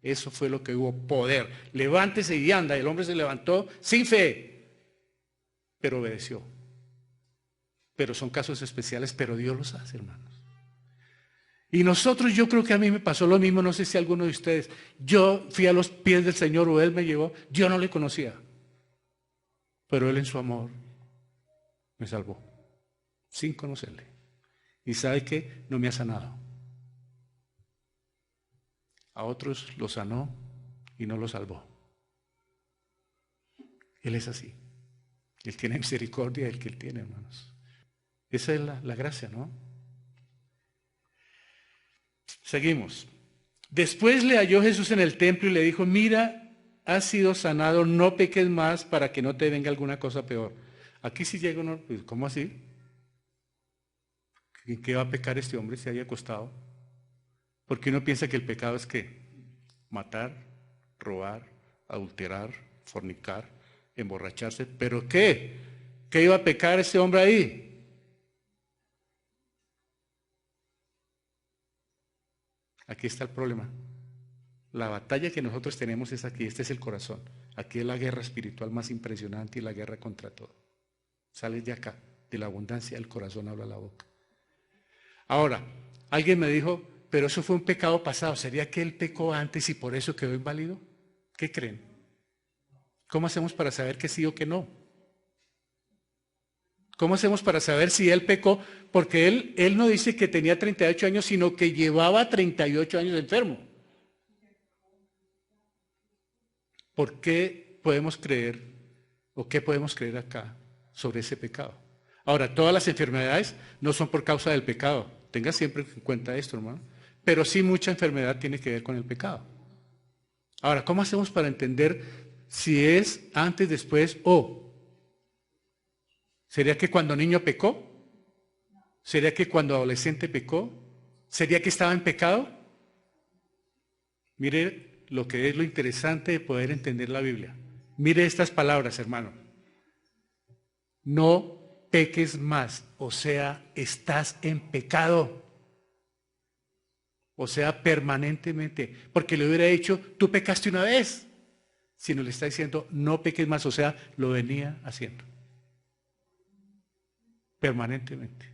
Eso fue lo que hubo, poder. Levántese y anda. El hombre se levantó sin fe, pero obedeció. Pero son casos especiales, pero Dios los hace, hermanos. Y nosotros, yo creo que a mí me pasó lo mismo, no sé si alguno de ustedes. Yo fui a los pies del Señor o Él me llevó, yo no le conocía. Pero Él en su amor me salvó, sin conocerle. ¿Y sabe qué? No me ha sanado. A otros los sanó y no los salvó. Él es así. Él tiene misericordia del que Él tiene, hermanos. Esa es la gracia, ¿no? Seguimos. Después le halló Jesús en el templo y le dijo, mira, has sido sanado, no peques más para que no te venga alguna cosa peor. Aquí sí llega uno, pues, ¿cómo así? ¿En qué va a pecar este hombre si haya acostado? Porque uno piensa que el pecado es ¿qué? Matar, robar, adulterar, fornicar, emborracharse. ¿Pero qué? ¿Qué iba a pecar ese hombre ahí? Aquí está el problema. La batalla que nosotros tenemos es aquí, este es el corazón. Aquí es la guerra espiritual más impresionante y la guerra contra todo. Sales de acá, de la abundancia del corazón habla la boca. Ahora, alguien me dijo, pero eso fue un pecado pasado. ¿Sería que él pecó antes y por eso quedó inválido? ¿Qué creen? ¿Cómo hacemos para saber que sí o que no? ¿Cómo hacemos para saber si él pecó? Porque él no dice que tenía 38 años, sino que llevaba 38 años enfermo. ¿Por qué podemos creer o qué podemos creer acá sobre ese pecado? Ahora, todas las enfermedades no son por causa del pecado. Tenga siempre en cuenta esto, hermano. Pero sí mucha enfermedad tiene que ver con el pecado. Ahora, ¿cómo hacemos para entender si es antes, después o? ¿Sería que cuando niño pecó? ¿Sería que cuando adolescente pecó? ¿Sería que estaba en pecado? Mire lo que es lo interesante de poder entender la Biblia. Mire estas palabras, hermano. No peques más, o sea, estás en pecado. O sea, permanentemente. Porque le hubiera dicho, tú pecaste una vez. Sino le está diciendo, no peques más, o sea, lo venía haciendo. Permanentemente.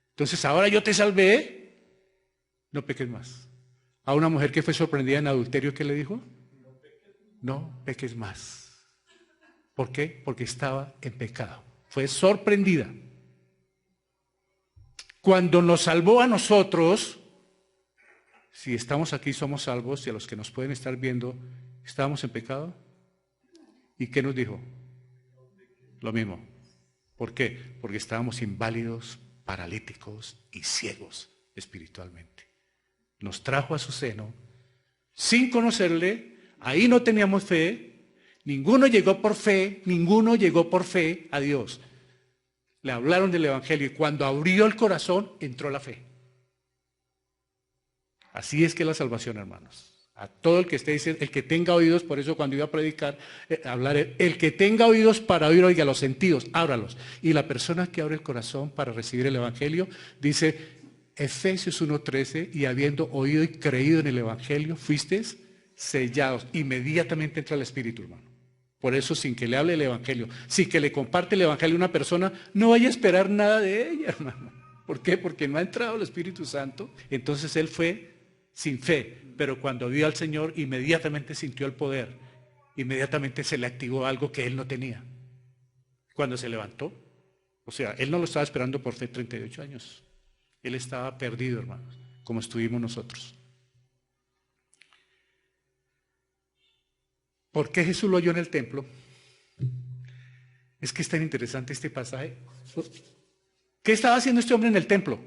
Entonces, ahora yo te salvé, no peques más. A una mujer que fue sorprendida en adulterio, ¿qué le dijo? No peques más. ¿Por qué? Porque estaba en pecado. Fue sorprendida. Cuando nos salvó a nosotros, si estamos aquí somos salvos, y a los que nos pueden estar viendo, ¿estábamos en pecado? ¿Y qué nos dijo? Lo mismo. ¿Por qué? Porque estábamos inválidos, paralíticos y ciegos espiritualmente. Nos trajo a su seno sin conocerle, ahí no teníamos fe, ninguno llegó por fe a Dios. Le hablaron del Evangelio y cuando abrió el corazón entró la fe. Así es que la salvación, hermanos. A todo el que esté diciendo, el que tenga oídos, por eso cuando iba a predicar, hablar, el que tenga oídos para oír, oiga, los sentidos, ábralos. Y la persona que abre el corazón para recibir el Evangelio, dice Efesios 1:13, y habiendo oído y creído en el Evangelio, fuisteis sellados. Inmediatamente entra el Espíritu, hermano. Por eso, sin que le hable el Evangelio, sin que le comparte el Evangelio a una persona, no vaya a esperar nada de ella, hermano. ¿Por qué? Porque no ha entrado el Espíritu Santo. Entonces él fue sin fe, pero cuando vio al Señor, inmediatamente sintió el poder. Inmediatamente se le activó algo que él no tenía. Cuando se levantó, o sea, él no lo estaba esperando por fe 38 años. Él estaba perdido, hermanos, como estuvimos nosotros. ¿Por qué Jesús lo oyó en el templo? Es que es tan interesante este pasaje. ¿Qué estaba haciendo este hombre en el templo?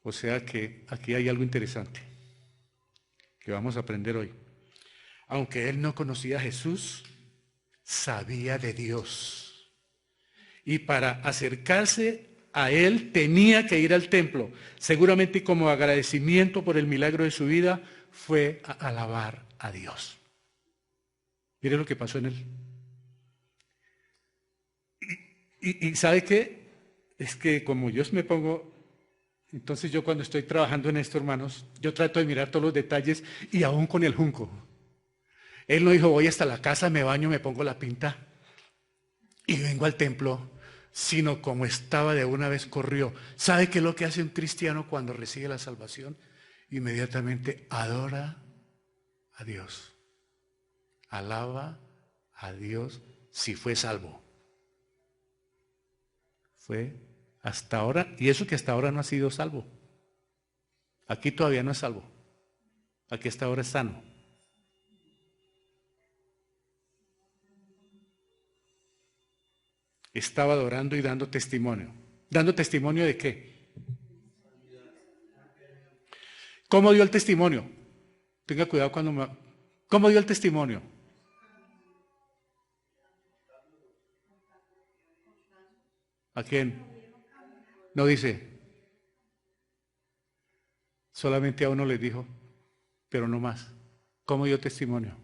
O sea que aquí hay algo interesante que vamos a aprender hoy. Aunque él no conocía a Jesús, sabía de Dios. Y para acercarse a él tenía que ir al templo. Seguramente como agradecimiento por el milagro de su vida, fue a alabar a Dios. Mire lo que pasó en él. Y ¿sabe qué? Es que como yo me pongo... Entonces yo cuando estoy trabajando en esto, hermanos, yo trato de mirar todos los detalles y aún con el junco. Él no dijo, voy hasta la casa, me baño, me pongo la pinta y vengo al templo, sino como estaba de una vez corrió. ¿Sabe qué es lo que hace un cristiano cuando recibe la salvación? Inmediatamente adora a Dios. Alaba a Dios si fue salvo. Fue hasta ahora, y eso que hasta ahora no ha sido salvo. Aquí todavía no es salvo. Aquí hasta ahora es sano. Estaba adorando y dando testimonio. ¿Dando testimonio de qué? ¿Cómo dio el testimonio? Tenga cuidado cuando me... ¿Cómo dio el testimonio? ¿A quién? No dice. Solamente a uno les dijo, pero no más. ¿Cómo dio testimonio?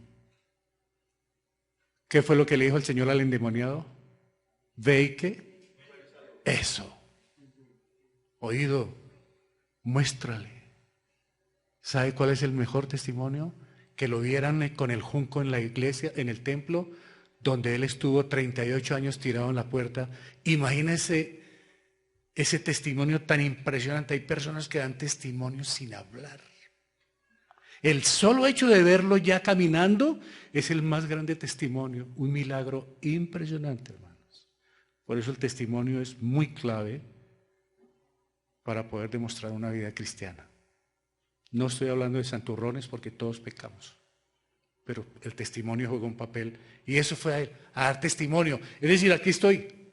¿Qué fue lo que le dijo el Señor al endemoniado? Ve y qué. Eso. Oído, muéstrale. ¿Sabe cuál es el mejor testimonio? Que lo vieran con el junco en la iglesia, en el templo, donde él estuvo 38 años tirado en la puerta. Imagínense ese testimonio tan impresionante. Hay personas que dan testimonio sin hablar. El solo hecho de verlo ya caminando es el más grande testimonio, un milagro impresionante, hermanos. Por eso el testimonio es muy clave para poder demostrar una vida cristiana. No estoy hablando de santurrones porque todos pecamos, pero el testimonio juega un papel, y eso fue a él, a dar testimonio. Es decir, aquí estoy.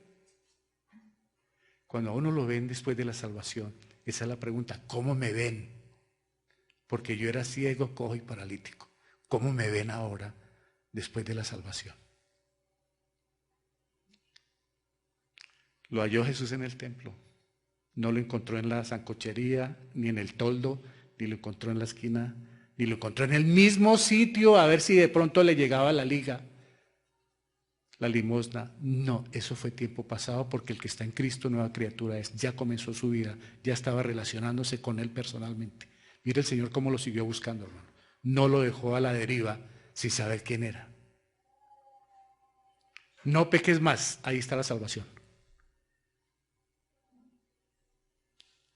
Cuando a uno lo ven después de la salvación, esa es la pregunta: ¿cómo me ven? Porque yo era ciego, cojo y paralítico. ¿Cómo me ven ahora después de la salvación? Lo halló Jesús en el templo. No lo encontró en la sancochería, ni en el toldo, ni lo encontró en la esquina, ni lo encontró en el mismo sitio a ver si de pronto le llegaba la liga, la limosna. No, eso fue tiempo pasado, porque el que está en Cristo, nueva criatura es. Ya comenzó su vida, ya estaba relacionándose con Él personalmente. Mire el Señor cómo lo siguió buscando, hermano. No lo dejó a la deriva sin saber quién era. No peques más, ahí está la salvación.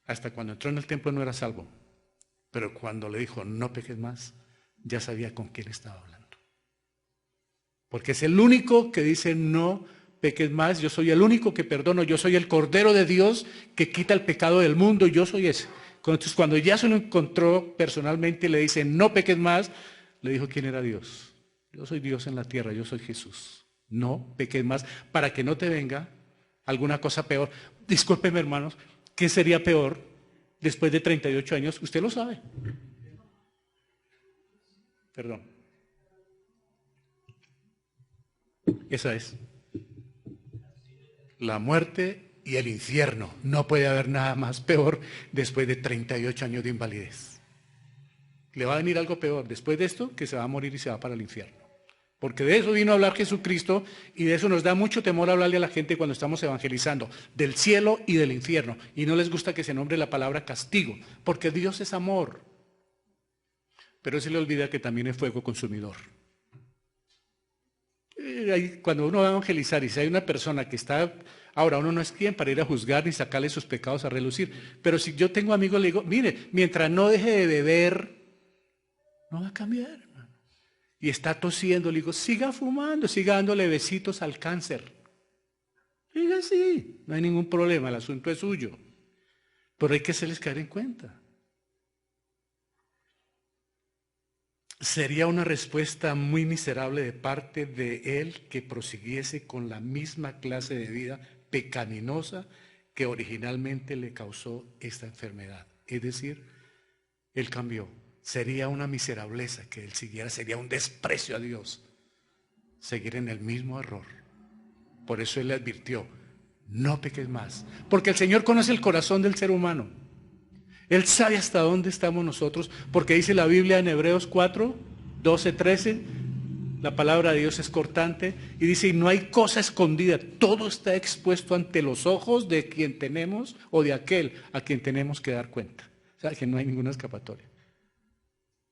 Hasta cuando entró en el templo no era salvo, pero cuando le dijo no peques más, ya sabía con quién estaba hablando. Porque es el único que dice no peques más. Yo soy el único que perdono, yo soy el Cordero de Dios que quita el pecado del mundo, yo soy ese. Entonces cuando ya se lo encontró personalmente y le dice no peques más, le dijo quién era Dios. Yo soy Dios en la tierra, yo soy Jesús. No peques más, para que no te venga alguna cosa peor. Discúlpeme, hermanos, ¿qué sería peor después de 38 años? Usted lo sabe. Perdón. Esa es. La muerte y el infierno. No puede haber nada más peor después de 38 años de invalidez. Le va a venir algo peor después de esto, que se va a morir y se va para el infierno. Porque de eso vino a hablar Jesucristo, y de eso nos da mucho temor hablarle a la gente cuando estamos evangelizando, del cielo y del infierno. Y no les gusta que se nombre la palabra castigo, porque Dios es amor. Pero se le olvida que también es fuego consumidor. Cuando uno va a evangelizar y si hay una persona que está... Ahora, uno no es quien para ir a juzgar ni sacarle sus pecados a relucir. Pero si yo tengo amigos, le digo, mire, mientras no deje de beber, no va a cambiar, hermano. Y está tosiendo, le digo, siga fumando, siga dándole besitos al cáncer. Diga sí, no hay ningún problema, el asunto es suyo. Pero hay que hacerles caer en cuenta. Sería una respuesta muy miserable de parte de él que prosiguiese con la misma clase de vida pecaminosa que originalmente le causó esta enfermedad. Es decir, él cambió. Sería una miserableza que él siguiera, sería un desprecio a Dios seguir en el mismo error. Por eso él le advirtió, no peques más, porque el Señor conoce el corazón del ser humano. Él sabe hasta dónde estamos nosotros, porque dice la Biblia en Hebreos 4, 12, 13, la palabra de Dios es cortante, y dice, y no hay cosa escondida, todo está expuesto ante los ojos de quien tenemos, o de aquel a quien tenemos que dar cuenta. O sea, que no hay ninguna escapatoria.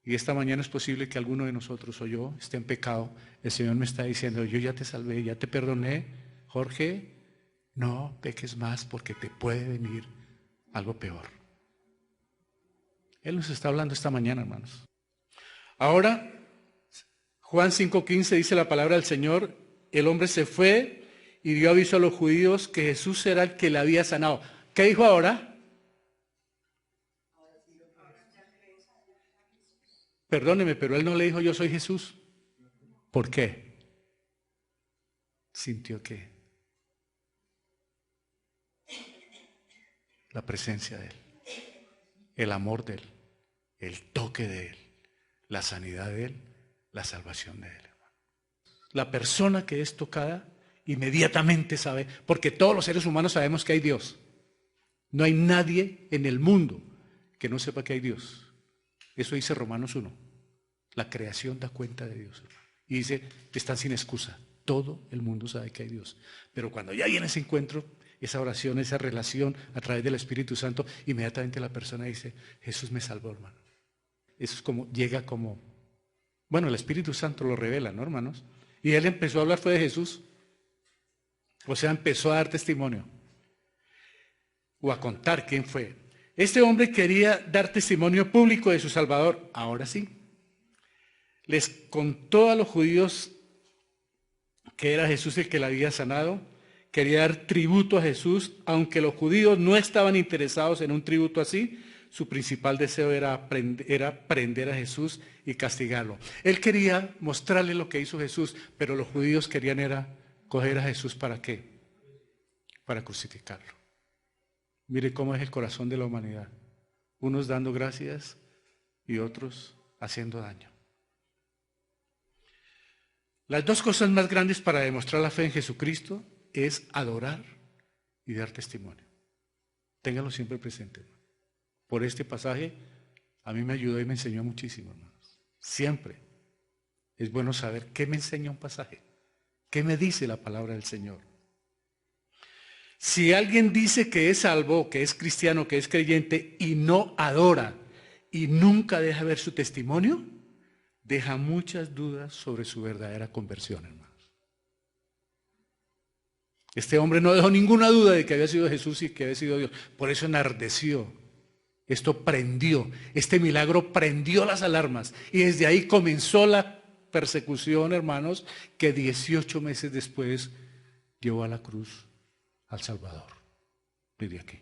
Y esta mañana es posible que alguno de nosotros o yo esté en pecado. El Señor me está diciendo, yo ya te salvé, ya te perdoné, Jorge, no peques más porque te puede venir algo peor. Él nos está hablando esta mañana, hermanos. Ahora, Juan 5:15 dice la palabra del Señor, el hombre se fue y dio aviso a los judíos que Jesús era el que le había sanado. ¿Qué dijo ahora? Perdóneme, pero él no le dijo yo soy Jesús. ¿Por qué? Sintió que la presencia de él, el amor de él, el toque de él, la sanidad de él, la salvación de él. La persona que es tocada inmediatamente sabe, porque todos los seres humanos sabemos que hay Dios. No hay nadie en el mundo que no sepa que hay Dios. Eso dice Romanos 1. La creación da cuenta de Dios. Y dice, están sin excusa. Todo el mundo sabe que hay Dios. Pero cuando ya viene ese encuentro, esa oración, esa relación a través del Espíritu Santo, inmediatamente la persona dice, Jesús me salvó, hermano. Eso es como, llega como, bueno, el Espíritu Santo lo revela, ¿no, hermanos? Y él empezó a hablar fue de Jesús. O sea, empezó a dar testimonio. o a contar quién fue. Este hombre quería dar testimonio público de su Salvador. Ahora sí. Les contó a los judíos que era Jesús el que la había sanado. Quería dar tributo a Jesús, aunque los judíos no estaban interesados en un tributo así. Su principal deseo era prender a Jesús y castigarlo. Él quería mostrarle lo que hizo Jesús, pero los judíos querían era coger a Jesús ¿para qué? Para crucificarlo. Mire cómo es el corazón de la humanidad. Unos dando gracias y otros haciendo daño. Las dos cosas más grandes para demostrar la fe en Jesucristo es adorar y dar testimonio. Ténganlo siempre presente. Por este pasaje a mí me ayudó y me enseñó muchísimo, hermanos. Siempre es bueno saber qué me enseña un pasaje, qué me dice la palabra del Señor. Si alguien dice que es salvo, que es cristiano, que es creyente y no adora y nunca deja ver su testimonio, deja muchas dudas sobre su verdadera conversión, hermanos. Este hombre no dejó ninguna duda de que había sido Jesús y que había sido Dios. Por eso enardeció. Esto prendió, este milagro prendió las alarmas. Y desde ahí comenzó la persecución, hermanos, que 18 meses después llevó a la cruz al Salvador. Desde aquí.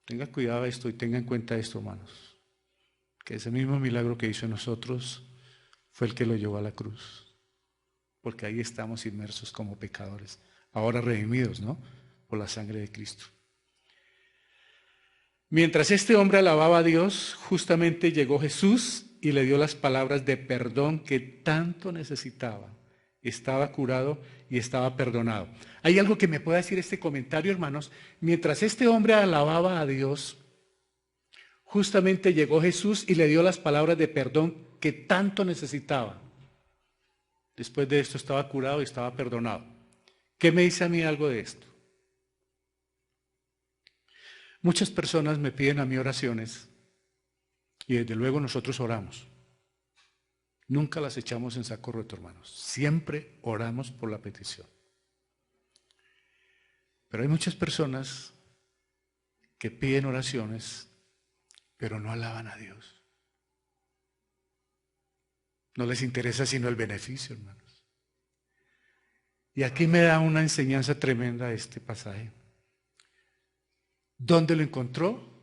Tenga cuidado esto y tenga en cuenta esto, hermanos. Que ese mismo milagro que hizo en nosotros fue el que lo llevó a la cruz. Porque ahí estamos inmersos como pecadores, ahora redimidos, ¿no? Por la sangre de Cristo. Mientras este hombre alababa a Dios, justamente llegó Jesús y le dio las palabras de perdón que tanto necesitaba. Estaba curado y estaba perdonado. ¿Hay algo que me pueda decir este comentario, hermanos? Mientras este hombre alababa a Dios, justamente llegó Jesús y le dio las palabras de perdón que tanto necesitaba. Después de esto estaba curado y estaba perdonado. ¿Qué me dice a mí algo de esto? Muchas personas me piden a mí oraciones y desde luego nosotros oramos. Nunca las echamos en saco roto, hermanos. Siempre oramos por la petición. Pero hay muchas personas que piden oraciones, pero no alaban a Dios. No les interesa sino el beneficio, hermanos. Y aquí me da una enseñanza tremenda este pasaje. ¿Dónde lo encontró?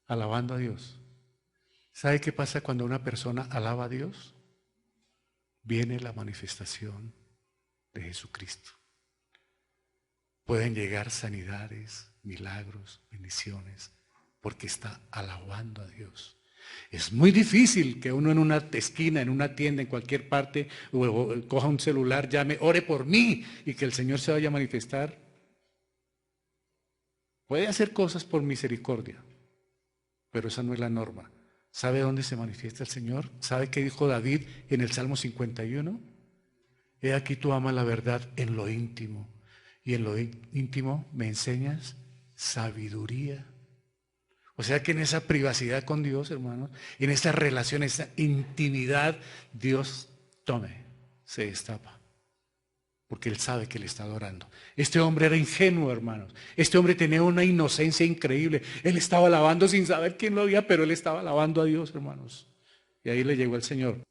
Alabando a Dios. ¿Sabe qué pasa cuando una persona alaba a Dios? Viene la manifestación de Jesucristo. Pueden llegar sanidades, milagros, bendiciones, porque está alabando a Dios. Es muy difícil que uno en una esquina, en una tienda, en cualquier parte, o coja un celular, llame, ore por mí, y que el Señor se vaya a manifestar. Puede hacer cosas por misericordia, pero esa no es la norma. ¿Sabe dónde se manifiesta el Señor? ¿Sabe qué dijo David en el Salmo 51? He aquí tú amas la verdad en lo íntimo, y en lo íntimo me enseñas sabiduría. O sea que en esa privacidad con Dios, hermanos, en esa relación, esa intimidad, Dios se destapa. Porque Él sabe que le está adorando. Este hombre era ingenuo, hermanos. Este hombre tenía una inocencia increíble. Él estaba alabando sin saber quién lo oía, pero él estaba alabando a Dios, hermanos. Y ahí le llegó el Señor.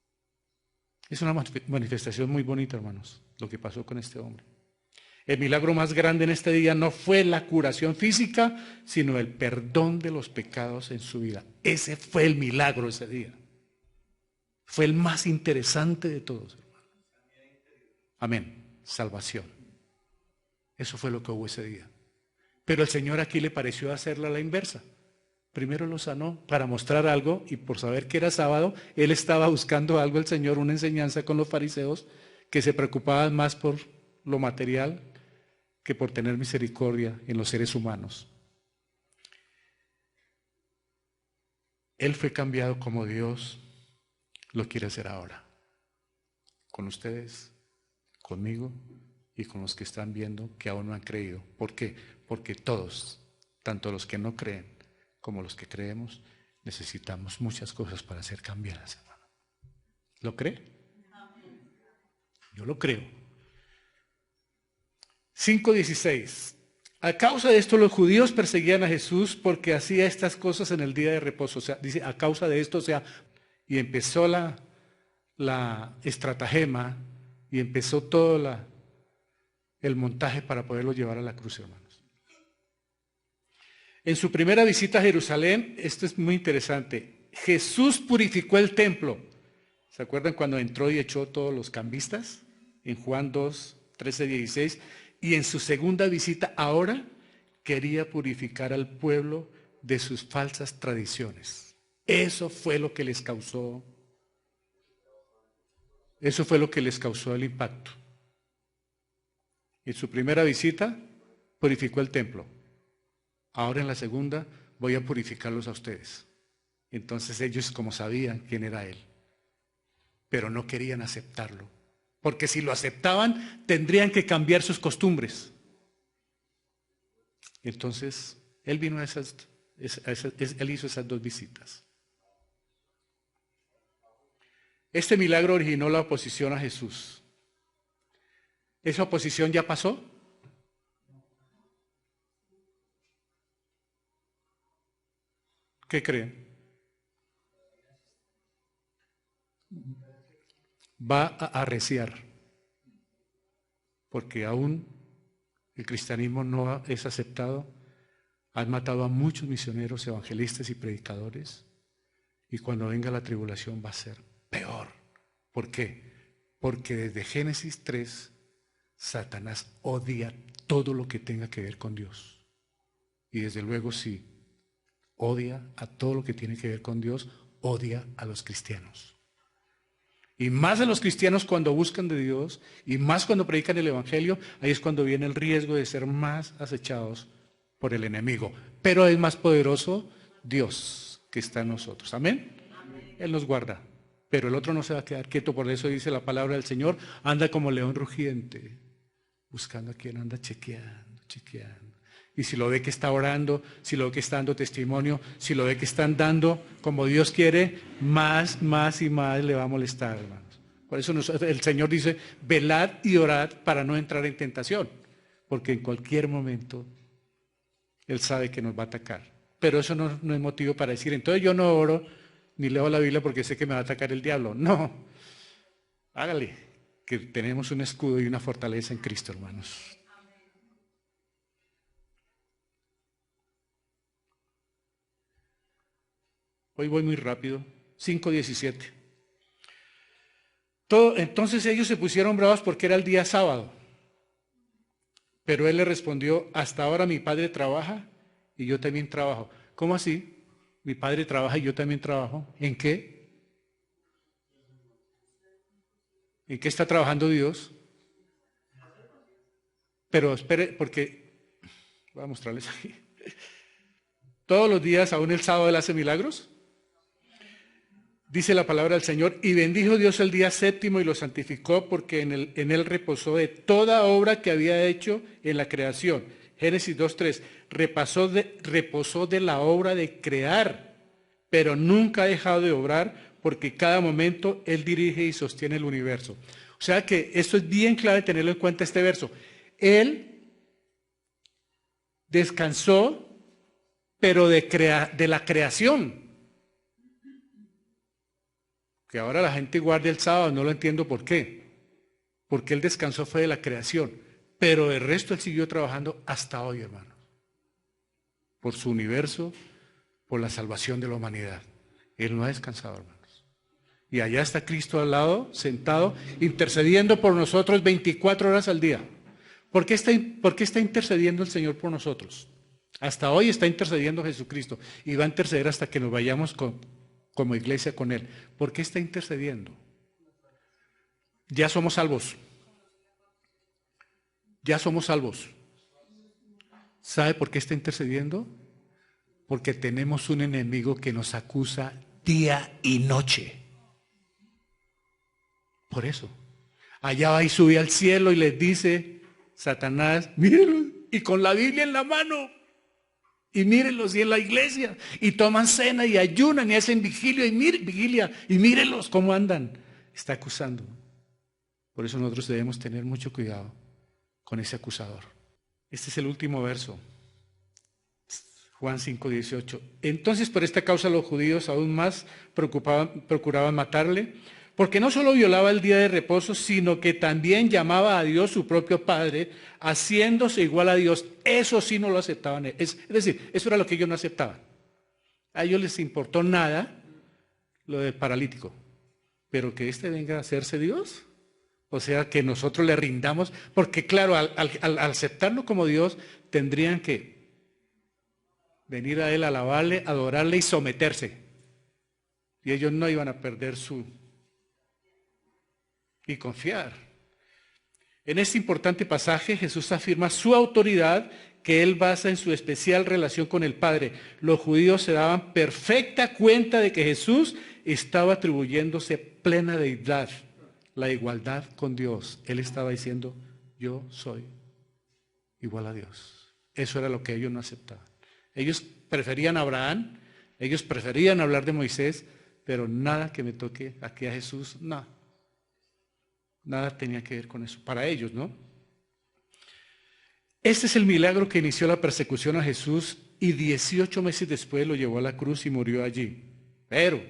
Es una manifestación muy bonita, hermanos, lo que pasó con este hombre. El milagro más grande en este día no fue la curación física, sino el perdón de los pecados en su vida. Ese fue el milagro ese día. Fue el más interesante de todos, hermanos. Amén. Salvación. Eso fue lo que hubo ese día. Pero el Señor aquí le pareció hacerla a la inversa. Primero lo sanó para mostrar algo y por saber que era sábado, él estaba buscando algo, el Señor, una enseñanza con los fariseos que se preocupaban más por lo material que por tener misericordia en los seres humanos. Él fue cambiado como Dios lo quiere hacer ahora. Con ustedes, conmigo y con los que están viendo que aún no han creído. ¿Por qué? Porque todos, tanto los que no creen como los que creemos, necesitamos muchas cosas para ser cambiadas, hermano. ¿Lo cree? Yo lo creo. 5:16. A causa de esto los judíos perseguían a Jesús porque hacía estas cosas en el día de reposo. O sea, dice, a causa de esto, o sea, y empezó la estratagema y empezó todo el montaje para poderlo llevar a la cruz, hermanos. En su primera visita a Jerusalén, esto es muy interesante, Jesús purificó el templo. ¿Se acuerdan cuando entró y echó todos los cambistas? En Juan 2, 13, 16. Y en su segunda visita ahora quería purificar al pueblo de sus falsas tradiciones. Eso fue lo que les causó el impacto. En su primera visita purificó el templo. Ahora en la segunda voy a purificarlos a ustedes. Entonces ellos, como sabían quién era Él, pero no querían aceptarlo. Porque si lo aceptaban, tendrían que cambiar sus costumbres. Entonces, Él vino Él hizo esas dos visitas. Este milagro originó la oposición a Jesús. ¿Esa oposición ya pasó? ¿Qué creen? Va a arreciar, porque aún el cristianismo no es aceptado. Han matado a muchos misioneros, evangelistas y predicadores, y cuando venga la tribulación va a ser peor. ¿Por qué? Porque desde Génesis 3, Satanás odia todo lo que tenga que ver con Dios. Y desde luego, si odia a todo lo que tiene que ver con Dios, odia a los cristianos. Y más a los cristianos cuando buscan de Dios, y más cuando predican el Evangelio, ahí es cuando viene el riesgo de ser más acechados por el enemigo. Pero es más poderoso Dios que está en nosotros. ¿Amén? Él nos guarda. Pero el otro no se va a quedar quieto. Por eso dice la palabra del Señor, anda como león rugiente, buscando a quien anda chequeando. Y si lo ve que está orando, si lo ve que está dando testimonio, si lo ve que están dando como Dios quiere, más y más le va a molestar, hermanos. Por eso el Señor dice, velad y orad para no entrar en tentación. Porque en cualquier momento Él sabe que nos va a atacar. Pero eso no es motivo para decir, entonces yo no oro ni leo la Biblia porque sé que me va a atacar el diablo. No, hágale, que tenemos un escudo y una fortaleza en Cristo, hermanos. Hoy voy muy rápido. 5:17. Entonces ellos se pusieron bravos porque era el día sábado. Pero él le respondió, hasta ahora mi padre trabaja y yo también trabajo. ¿Cómo así? Mi padre trabaja y yo también trabajo. ¿En qué? ¿En qué está trabajando Dios? Pero espere, porque voy a mostrarles aquí. Todos los días, aún el sábado, Él hace milagros. Dice la palabra del Señor, y bendijo Dios el día séptimo y lo santificó porque en él reposó de toda obra que había hecho en la creación. Génesis 2:3, reposó de la obra de crear, pero nunca ha dejado de obrar porque cada momento Él dirige y sostiene el universo. O sea que esto es bien clave tenerlo en cuenta este verso. Él descansó, pero de la creación. Que ahora la gente guarde el sábado, no lo entiendo por qué. Porque Él descansó fue de la creación. Pero el resto Él siguió trabajando hasta hoy, hermanos. Por su universo, por la salvación de la humanidad. Él no ha descansado, hermanos. Y allá está Cristo al lado, sentado, intercediendo por nosotros 24 horas al día. ¿Por qué está intercediendo el Señor por nosotros? Hasta hoy está intercediendo Jesucristo. Y va a interceder hasta que nos vayamos como iglesia con Él. ¿Por qué está intercediendo? Ya somos salvos. Ya somos salvos. ¿Sabe por qué está intercediendo? Porque tenemos un enemigo que nos acusa día y noche. Por eso. Allá va y sube al cielo y les dice, Satanás, mírenlos, y con la Biblia en la mano. Y mírenlos, y en la iglesia, y toman cena, y ayunan, y hacen vigilia, y mírenlos cómo andan. Está acusando. Por eso nosotros debemos tener mucho cuidado con ese acusador. Este es el último verso. Juan 5:18. Entonces por esta causa los judíos aún más procuraban matarle, porque no solo violaba el día de reposo, sino que también llamaba a Dios su propio Padre, haciéndose igual a Dios. Eso sí no lo aceptaban. Es decir, eso era lo que ellos no aceptaban. A ellos les importó nada lo del paralítico, pero que éste venga a hacerse Dios, o sea, que nosotros le rindamos, porque claro, al aceptarlo como Dios, tendrían que venir a Él, alabarle, adorarle y someterse. Y ellos no iban a perder y confiar. En este importante pasaje Jesús afirma su autoridad que Él basa en su especial relación con el Padre. Los judíos se daban perfecta cuenta de que Jesús estaba atribuyéndose plena deidad, la igualdad con Dios. Él estaba diciendo, yo soy igual a Dios. Eso era lo que ellos no aceptaban. Ellos preferían a Abraham, ellos preferían hablar de Moisés, pero nada que me toque aquí a Jesús, no. Nada tenía que ver con eso, para ellos, ¿no? Este es el milagro que inició la persecución a Jesús y 18 meses después lo llevó a la cruz y murió allí. Pero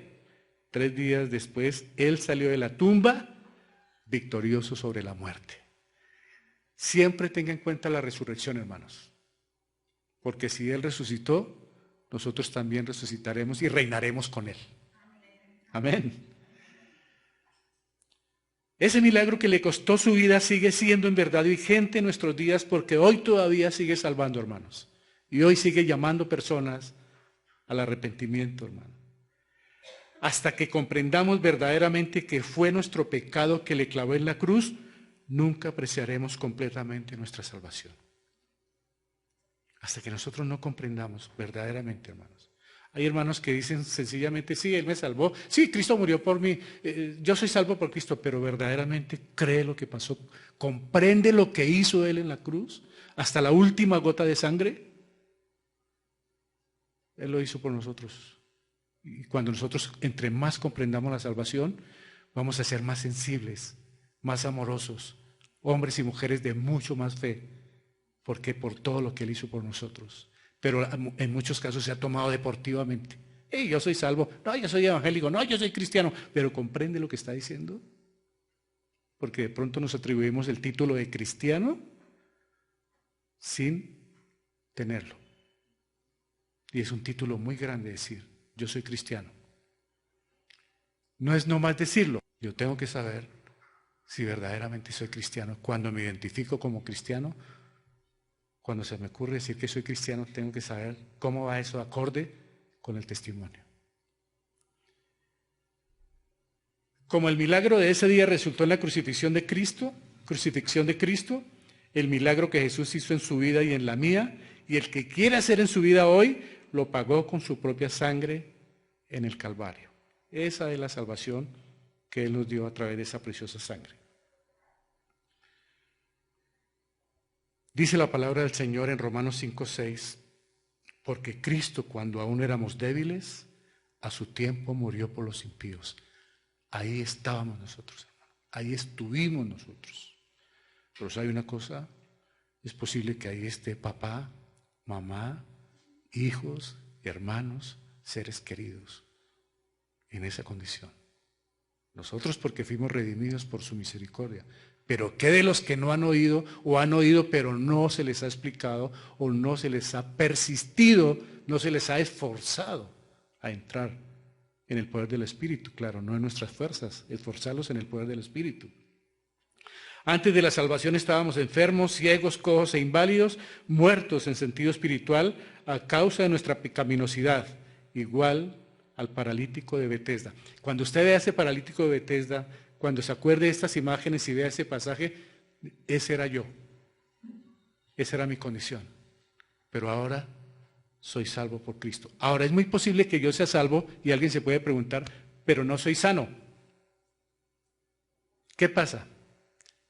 3 días después, Él salió de la tumba victorioso sobre la muerte. Siempre tenga en cuenta la resurrección, hermanos. Porque si Él resucitó, nosotros también resucitaremos y reinaremos con Él. Amén. Ese milagro que le costó su vida sigue siendo en verdad vigente en nuestros días porque hoy todavía sigue salvando, hermanos. Y hoy sigue llamando personas al arrepentimiento, hermano. Hasta que comprendamos verdaderamente que fue nuestro pecado que le clavó en la cruz, nunca apreciaremos completamente nuestra salvación. Hasta que nosotros no comprendamos verdaderamente, hermanos. Hay hermanos que dicen sencillamente, sí, Él me salvó, sí, Cristo murió por mí, yo soy salvo por Cristo, pero verdaderamente cree lo que pasó, comprende lo que hizo Él en la cruz, hasta la última gota de sangre. Él lo hizo por nosotros. Y cuando nosotros entre más comprendamos la salvación, vamos a ser más sensibles, más amorosos, hombres y mujeres de mucho más fe, porque por todo lo que Él hizo por nosotros. Pero en muchos casos se ha tomado deportivamente. Hey, yo soy salvo, no, yo soy evangélico, no, yo soy cristiano, pero ¿comprende lo que está diciendo? Porque de pronto nos atribuimos el título de cristiano sin tenerlo. Y es un título muy grande decir, yo soy cristiano. No es nomás decirlo, yo tengo que saber si verdaderamente soy cristiano. Cuando me identifico como cristiano, cuando se me ocurre decir que soy cristiano, tengo que saber cómo va eso acorde con el testimonio. Como el milagro de ese día resultó en la crucifixión de Cristo, el milagro que Jesús hizo en su vida y en la mía, y el que quiere hacer en su vida hoy, lo pagó con su propia sangre en el Calvario. Esa es la salvación que Él nos dio a través de esa preciosa sangre. Dice la palabra del Señor en Romanos 5:6, porque Cristo cuando aún éramos débiles, a su tiempo murió por los impíos. Ahí estábamos nosotros, hermano. Ahí estuvimos nosotros. Pero ¿sabe una cosa? Es posible que ahí esté papá, mamá, hijos, hermanos, seres queridos, en esa condición. Nosotros porque fuimos redimidos por su misericordia. Pero ¿qué de los que no han oído o han oído pero no se les ha explicado o no se les ha persistido, no se les ha esforzado a entrar en el poder del Espíritu? Claro, no en nuestras fuerzas, esforzarlos en el poder del Espíritu. Antes de la salvación estábamos enfermos, ciegos, cojos e inválidos, muertos en sentido espiritual a causa de nuestra pecaminosidad, igual al paralítico de Betesda. Cuando usted ve a ese paralítico de Betesda, cuando se acuerde de estas imágenes y vea ese pasaje, ese era yo. Esa era mi condición. Pero ahora soy salvo por Cristo. Ahora es muy posible que yo sea salvo y alguien se puede preguntar, pero no soy sano. ¿Qué pasa?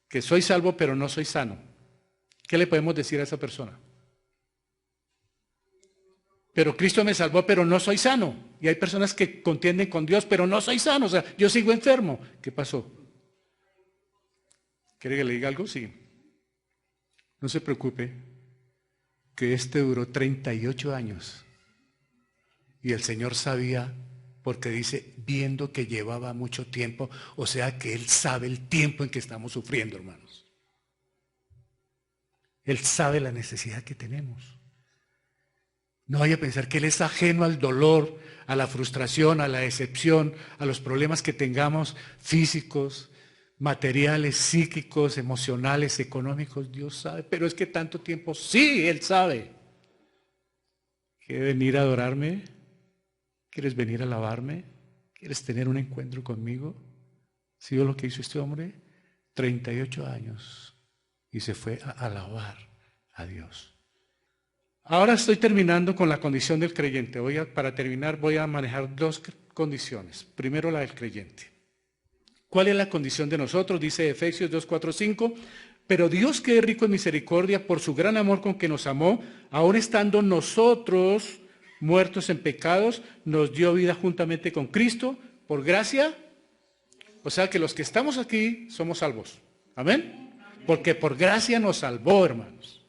Que soy salvo pero no soy sano. ¿Qué le podemos decir a esa persona? Pero Cristo me salvó, pero no soy sano. Y hay personas que contienden con Dios, pero no soy sano. O sea, yo sigo enfermo. ¿Qué pasó? ¿Quiere que le diga algo? Sí. No se preocupe, que este duró 38 años. Y el Señor sabía, porque dice, viendo que llevaba mucho tiempo, o sea que Él sabe el tiempo en que estamos sufriendo, hermanos. Él sabe la necesidad que tenemos. No vaya a pensar que Él es ajeno al dolor, a la frustración, a la decepción, a los problemas que tengamos físicos, materiales, psíquicos, emocionales, económicos. Dios sabe, pero es que tanto tiempo, sí, Él sabe. ¿Quieres venir a adorarme? ¿Quieres venir a alabarme? ¿Quieres tener un encuentro conmigo? ¿Sí vio lo que hizo este hombre? 38 años y se fue a alabar a Dios. Ahora estoy terminando con la condición del creyente. Para terminar voy a manejar dos condiciones. Primero la del creyente. ¿Cuál es la condición de nosotros? Dice Efesios 2, 4, 5. Pero Dios, que es rico en misericordia, por su gran amor con que nos amó, aun estando nosotros muertos en pecados, nos dio vida juntamente con Cristo, por gracia. O sea que los que estamos aquí somos salvos. ¿Amén? Porque por gracia nos salvó, hermanos.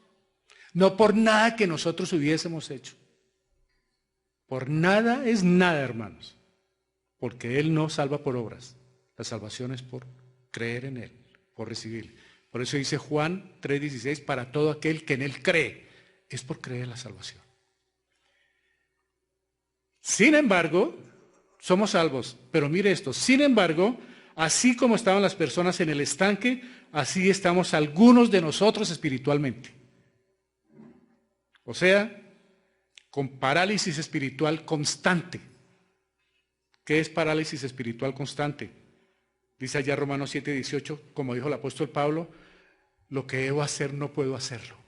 No por nada que nosotros hubiésemos hecho. Por nada es nada, hermanos. Porque Él no salva por obras. La salvación es por creer en Él, por recibir. Por eso dice Juan 3:16, para todo aquel que en Él cree. Es por creer en la salvación. Sin embargo, somos salvos. Pero mire esto, sin embargo, así como estaban las personas en el estanque, así estamos algunos de nosotros espiritualmente. O sea, con parálisis espiritual constante. ¿Qué es parálisis espiritual constante? Dice allá Romanos 7:18, como dijo el apóstol Pablo, lo que debo hacer no puedo hacerlo.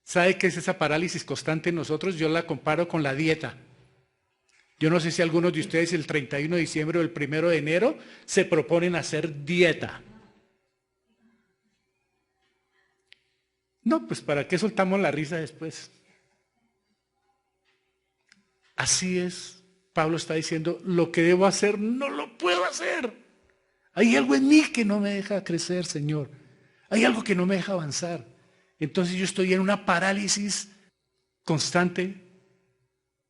¿Sabe qué es esa parálisis constante en nosotros? Yo la comparo con la dieta. Yo no sé si algunos de ustedes el 31 de diciembre o el 1 de enero se proponen hacer dieta. No, pues ¿para qué soltamos la risa después? Así es, Pablo está diciendo, lo que debo hacer no lo puedo hacer. Hay algo en mí que no me deja crecer, Señor. Hay algo que no me deja avanzar. Entonces yo estoy en una parálisis constante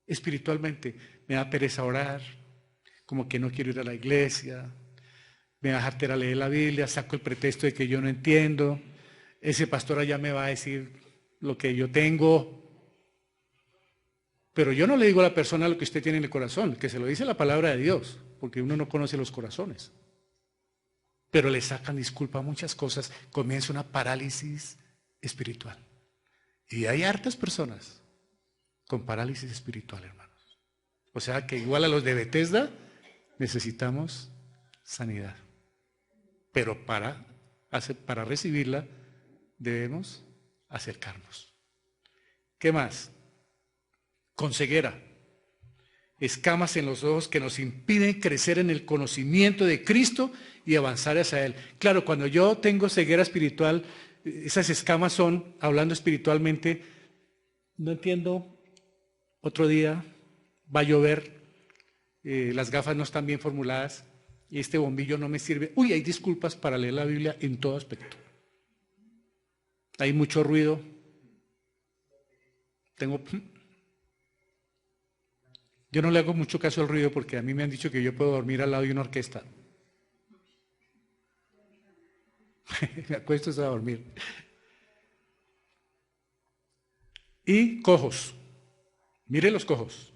espiritualmente. Me da pereza orar, como que no quiero ir a la iglesia, me da jartera leer la Biblia, saco el pretexto de que yo no entiendo. Ese pastor allá me va a decir lo que yo tengo. Pero yo no le digo a la persona lo que usted tiene en el corazón, que se lo dice la palabra de Dios, porque uno no conoce los corazones. Pero le sacan disculpa a muchas cosas, comienza una parálisis espiritual. Y hay hartas personas con parálisis espiritual, hermanos. O sea que igual a los de Bethesda necesitamos sanidad. Pero para recibirla debemos acercarnos. ¿Qué más? Con ceguera, escamas en los ojos que nos impiden crecer en el conocimiento de Cristo y avanzar hacia Él. Claro, cuando yo tengo ceguera espiritual, esas escamas son, hablando espiritualmente, no entiendo, otro día va a llover, las gafas no están bien formuladas y este bombillo no me sirve. Uy, hay disculpas para leer la Biblia en todo aspecto. Hay mucho ruido. Yo no le hago mucho caso al ruido porque a mí me han dicho que yo puedo dormir al lado de una orquesta. Me acuesto a dormir. Y cojos. Mire los cojos.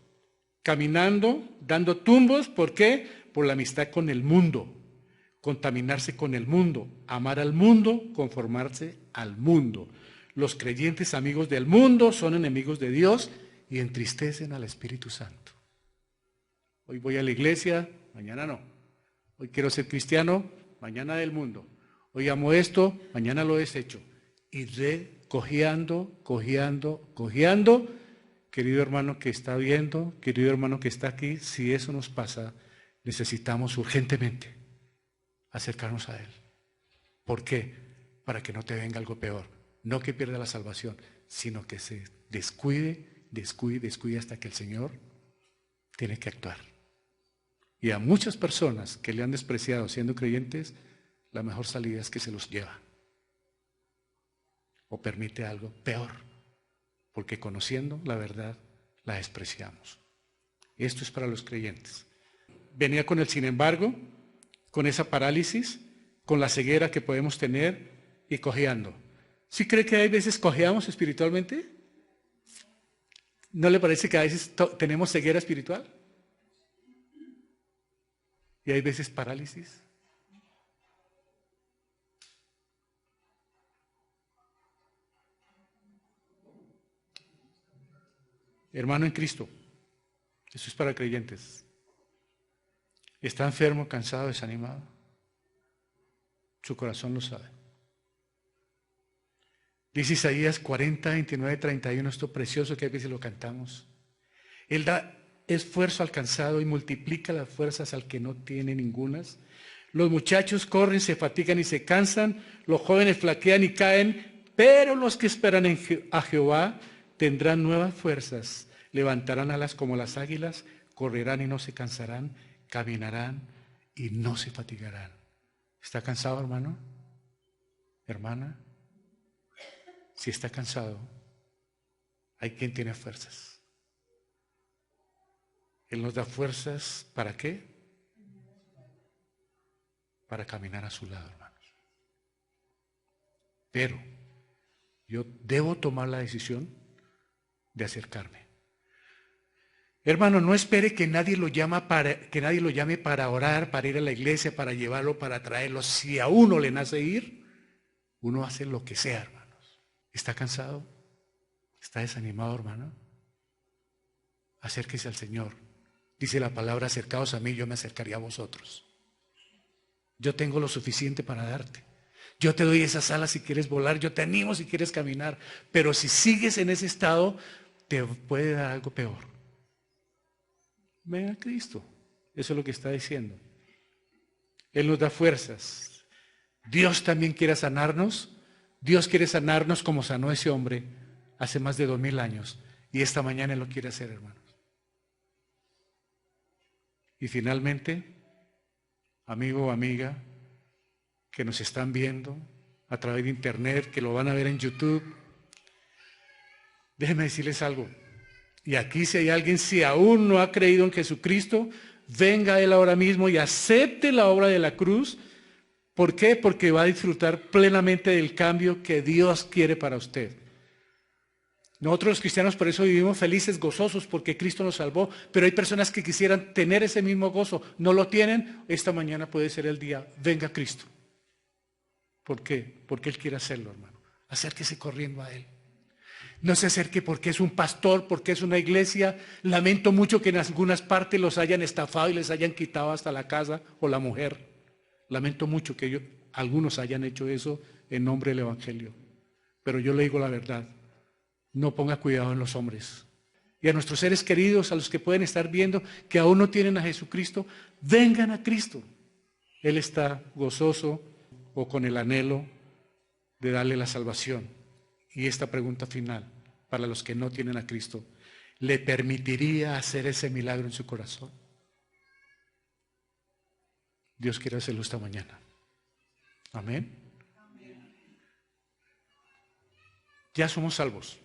Caminando, dando tumbos. ¿Por qué? Por la amistad con el mundo. Contaminarse con el mundo. Amar al mundo, conformarse al mundo. Los creyentes amigos del mundo son enemigos de Dios y entristecen al Espíritu Santo. Hoy voy a la iglesia, mañana no. Hoy quiero ser cristiano, mañana del mundo. Hoy amo esto, mañana lo desecho. Y cojeando. Querido hermano que está viendo, querido hermano que está aquí, si eso nos pasa, necesitamos urgentemente acercarnos a Él. ¿Por qué? Para que no te venga algo peor. No que pierda la salvación, sino que se descuide hasta que el Señor tiene que actuar. Y a muchas personas que le han despreciado siendo creyentes, la mejor salida es que se los lleva. o permite algo peor, porque conociendo la verdad la despreciamos. Esto es para los creyentes. Venía con el sin embargo, con esa parálisis, con la ceguera que podemos tener y cojeando. ¿Sí cree que hay veces cojeamos espiritualmente? ¿No le parece que a veces tenemos ceguera espiritual? ¿Y hay veces parálisis? Hermano en Cristo, eso es para creyentes. ¿Está enfermo, cansado, desanimado? Su corazón lo sabe. Dice Isaías 40, 29, 31, esto precioso que a veces lo cantamos. Él da esfuerzo al cansado y multiplica las fuerzas al que no tiene ningunas. Los muchachos corren, se fatigan y se cansan, los jóvenes flaquean y caen, pero los que esperan a Jehová tendrán nuevas fuerzas, levantarán alas como las águilas, correrán y no se cansarán, caminarán y no se fatigarán. ¿Está cansado, hermano? ¿Hermana? Si está cansado, hay quien tiene fuerzas. Él nos da fuerzas, ¿para qué? Para caminar a su lado, hermanos. Pero yo debo tomar la decisión de acercarme. Hermano, no espere que nadie lo llame para orar, para ir a la iglesia, para llevarlo, para traerlo. Si a uno le nace ir, uno hace lo que sea, hermanos. ¿Está cansado? ¿Está desanimado, hermano? Acérquese al Señor. Dice la palabra, acercaos a mí, yo me acercaría a vosotros. Yo tengo lo suficiente para darte. Yo te doy esas alas si quieres volar, yo te animo si quieres caminar. Pero si sigues en ese estado, te puede dar algo peor. Ven a Cristo. Eso es lo que está diciendo. Él nos da fuerzas. Dios también quiere sanarnos. Dios quiere sanarnos como sanó ese hombre hace más de 2000 años. Y esta mañana Él lo quiere hacer, hermanos. Y finalmente, amigo o amiga, que nos están viendo a través de internet, que lo van a ver en YouTube, déjenme decirles algo. Y aquí si hay alguien, si aún no ha creído en Jesucristo, venga a Él ahora mismo y acepte la obra de la cruz. ¿Por qué? Porque va a disfrutar plenamente del cambio que Dios quiere para usted. Nosotros los cristianos por eso vivimos felices, gozosos, porque Cristo nos salvó. Pero hay personas que quisieran tener ese mismo gozo. No lo tienen. Esta mañana puede ser el día. Venga Cristo. ¿Por qué? Porque Él quiere hacerlo, hermano. Acérquese corriendo a Él. No se acerque porque es un pastor, porque es una iglesia. Lamento mucho que en algunas partes los hayan estafado y les hayan quitado hasta la casa o la mujer. Lamento mucho que algunos hayan hecho eso en nombre del Evangelio. Pero yo le digo la verdad. No ponga cuidado en los hombres. Y a nuestros seres queridos, a los que pueden estar viendo que aún no tienen a Jesucristo, vengan a Cristo. Él está gozoso o con el anhelo de darle la salvación. Y esta pregunta final, para los que no tienen a Cristo, ¿le permitiría hacer ese milagro en su corazón? Dios quiere hacerlo esta mañana. Amén. Ya somos salvos,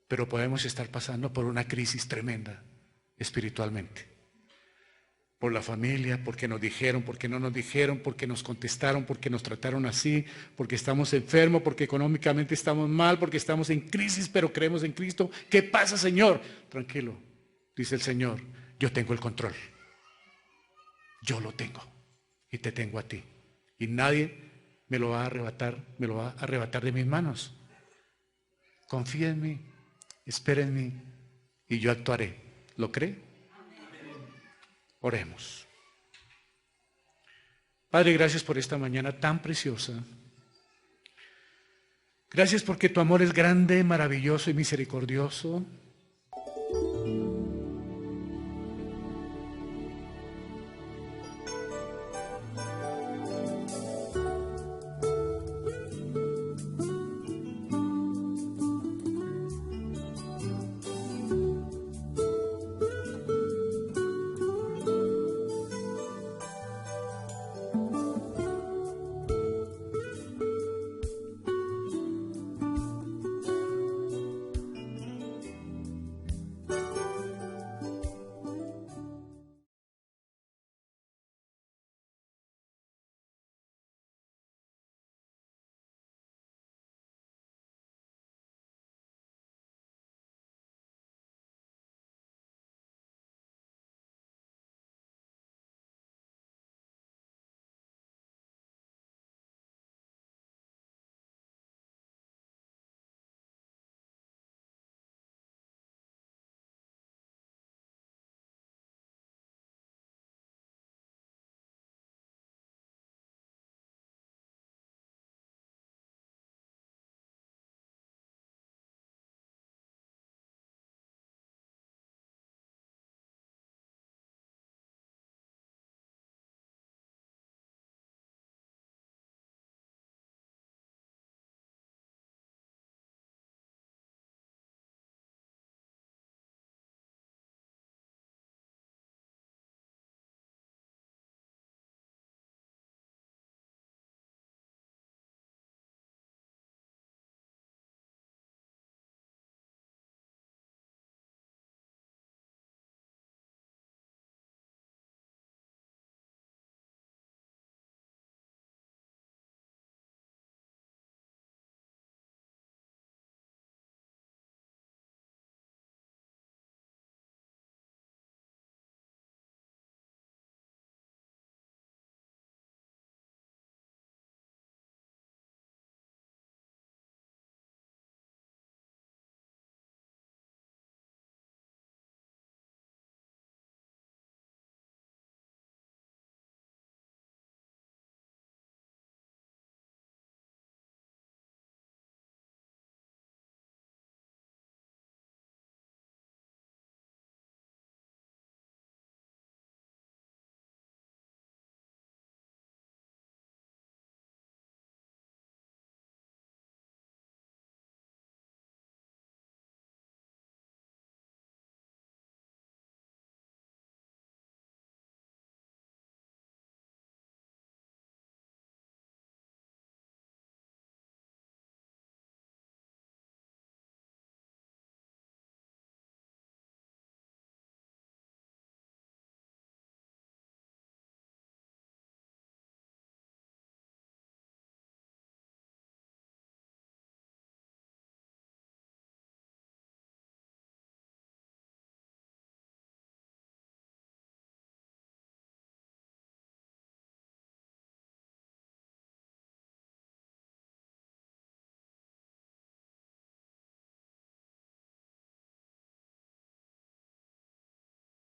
pero podemos estar pasando por una crisis tremenda espiritualmente. Por la familia, porque nos dijeron, porque no nos dijeron, porque nos contestaron, porque nos trataron así, porque estamos enfermos, porque económicamente estamos mal, porque estamos en crisis, pero creemos en Cristo. ¿Qué pasa, Señor? Tranquilo, dice el Señor, yo tengo el control. Yo lo tengo y te tengo a ti. Y nadie me lo va a arrebatar de mis manos. Confía en mí, espera en mí y yo actuaré. ¿Lo cree? Oremos. Padre, gracias por esta mañana tan preciosa. Gracias porque tu amor es grande, maravilloso y misericordioso.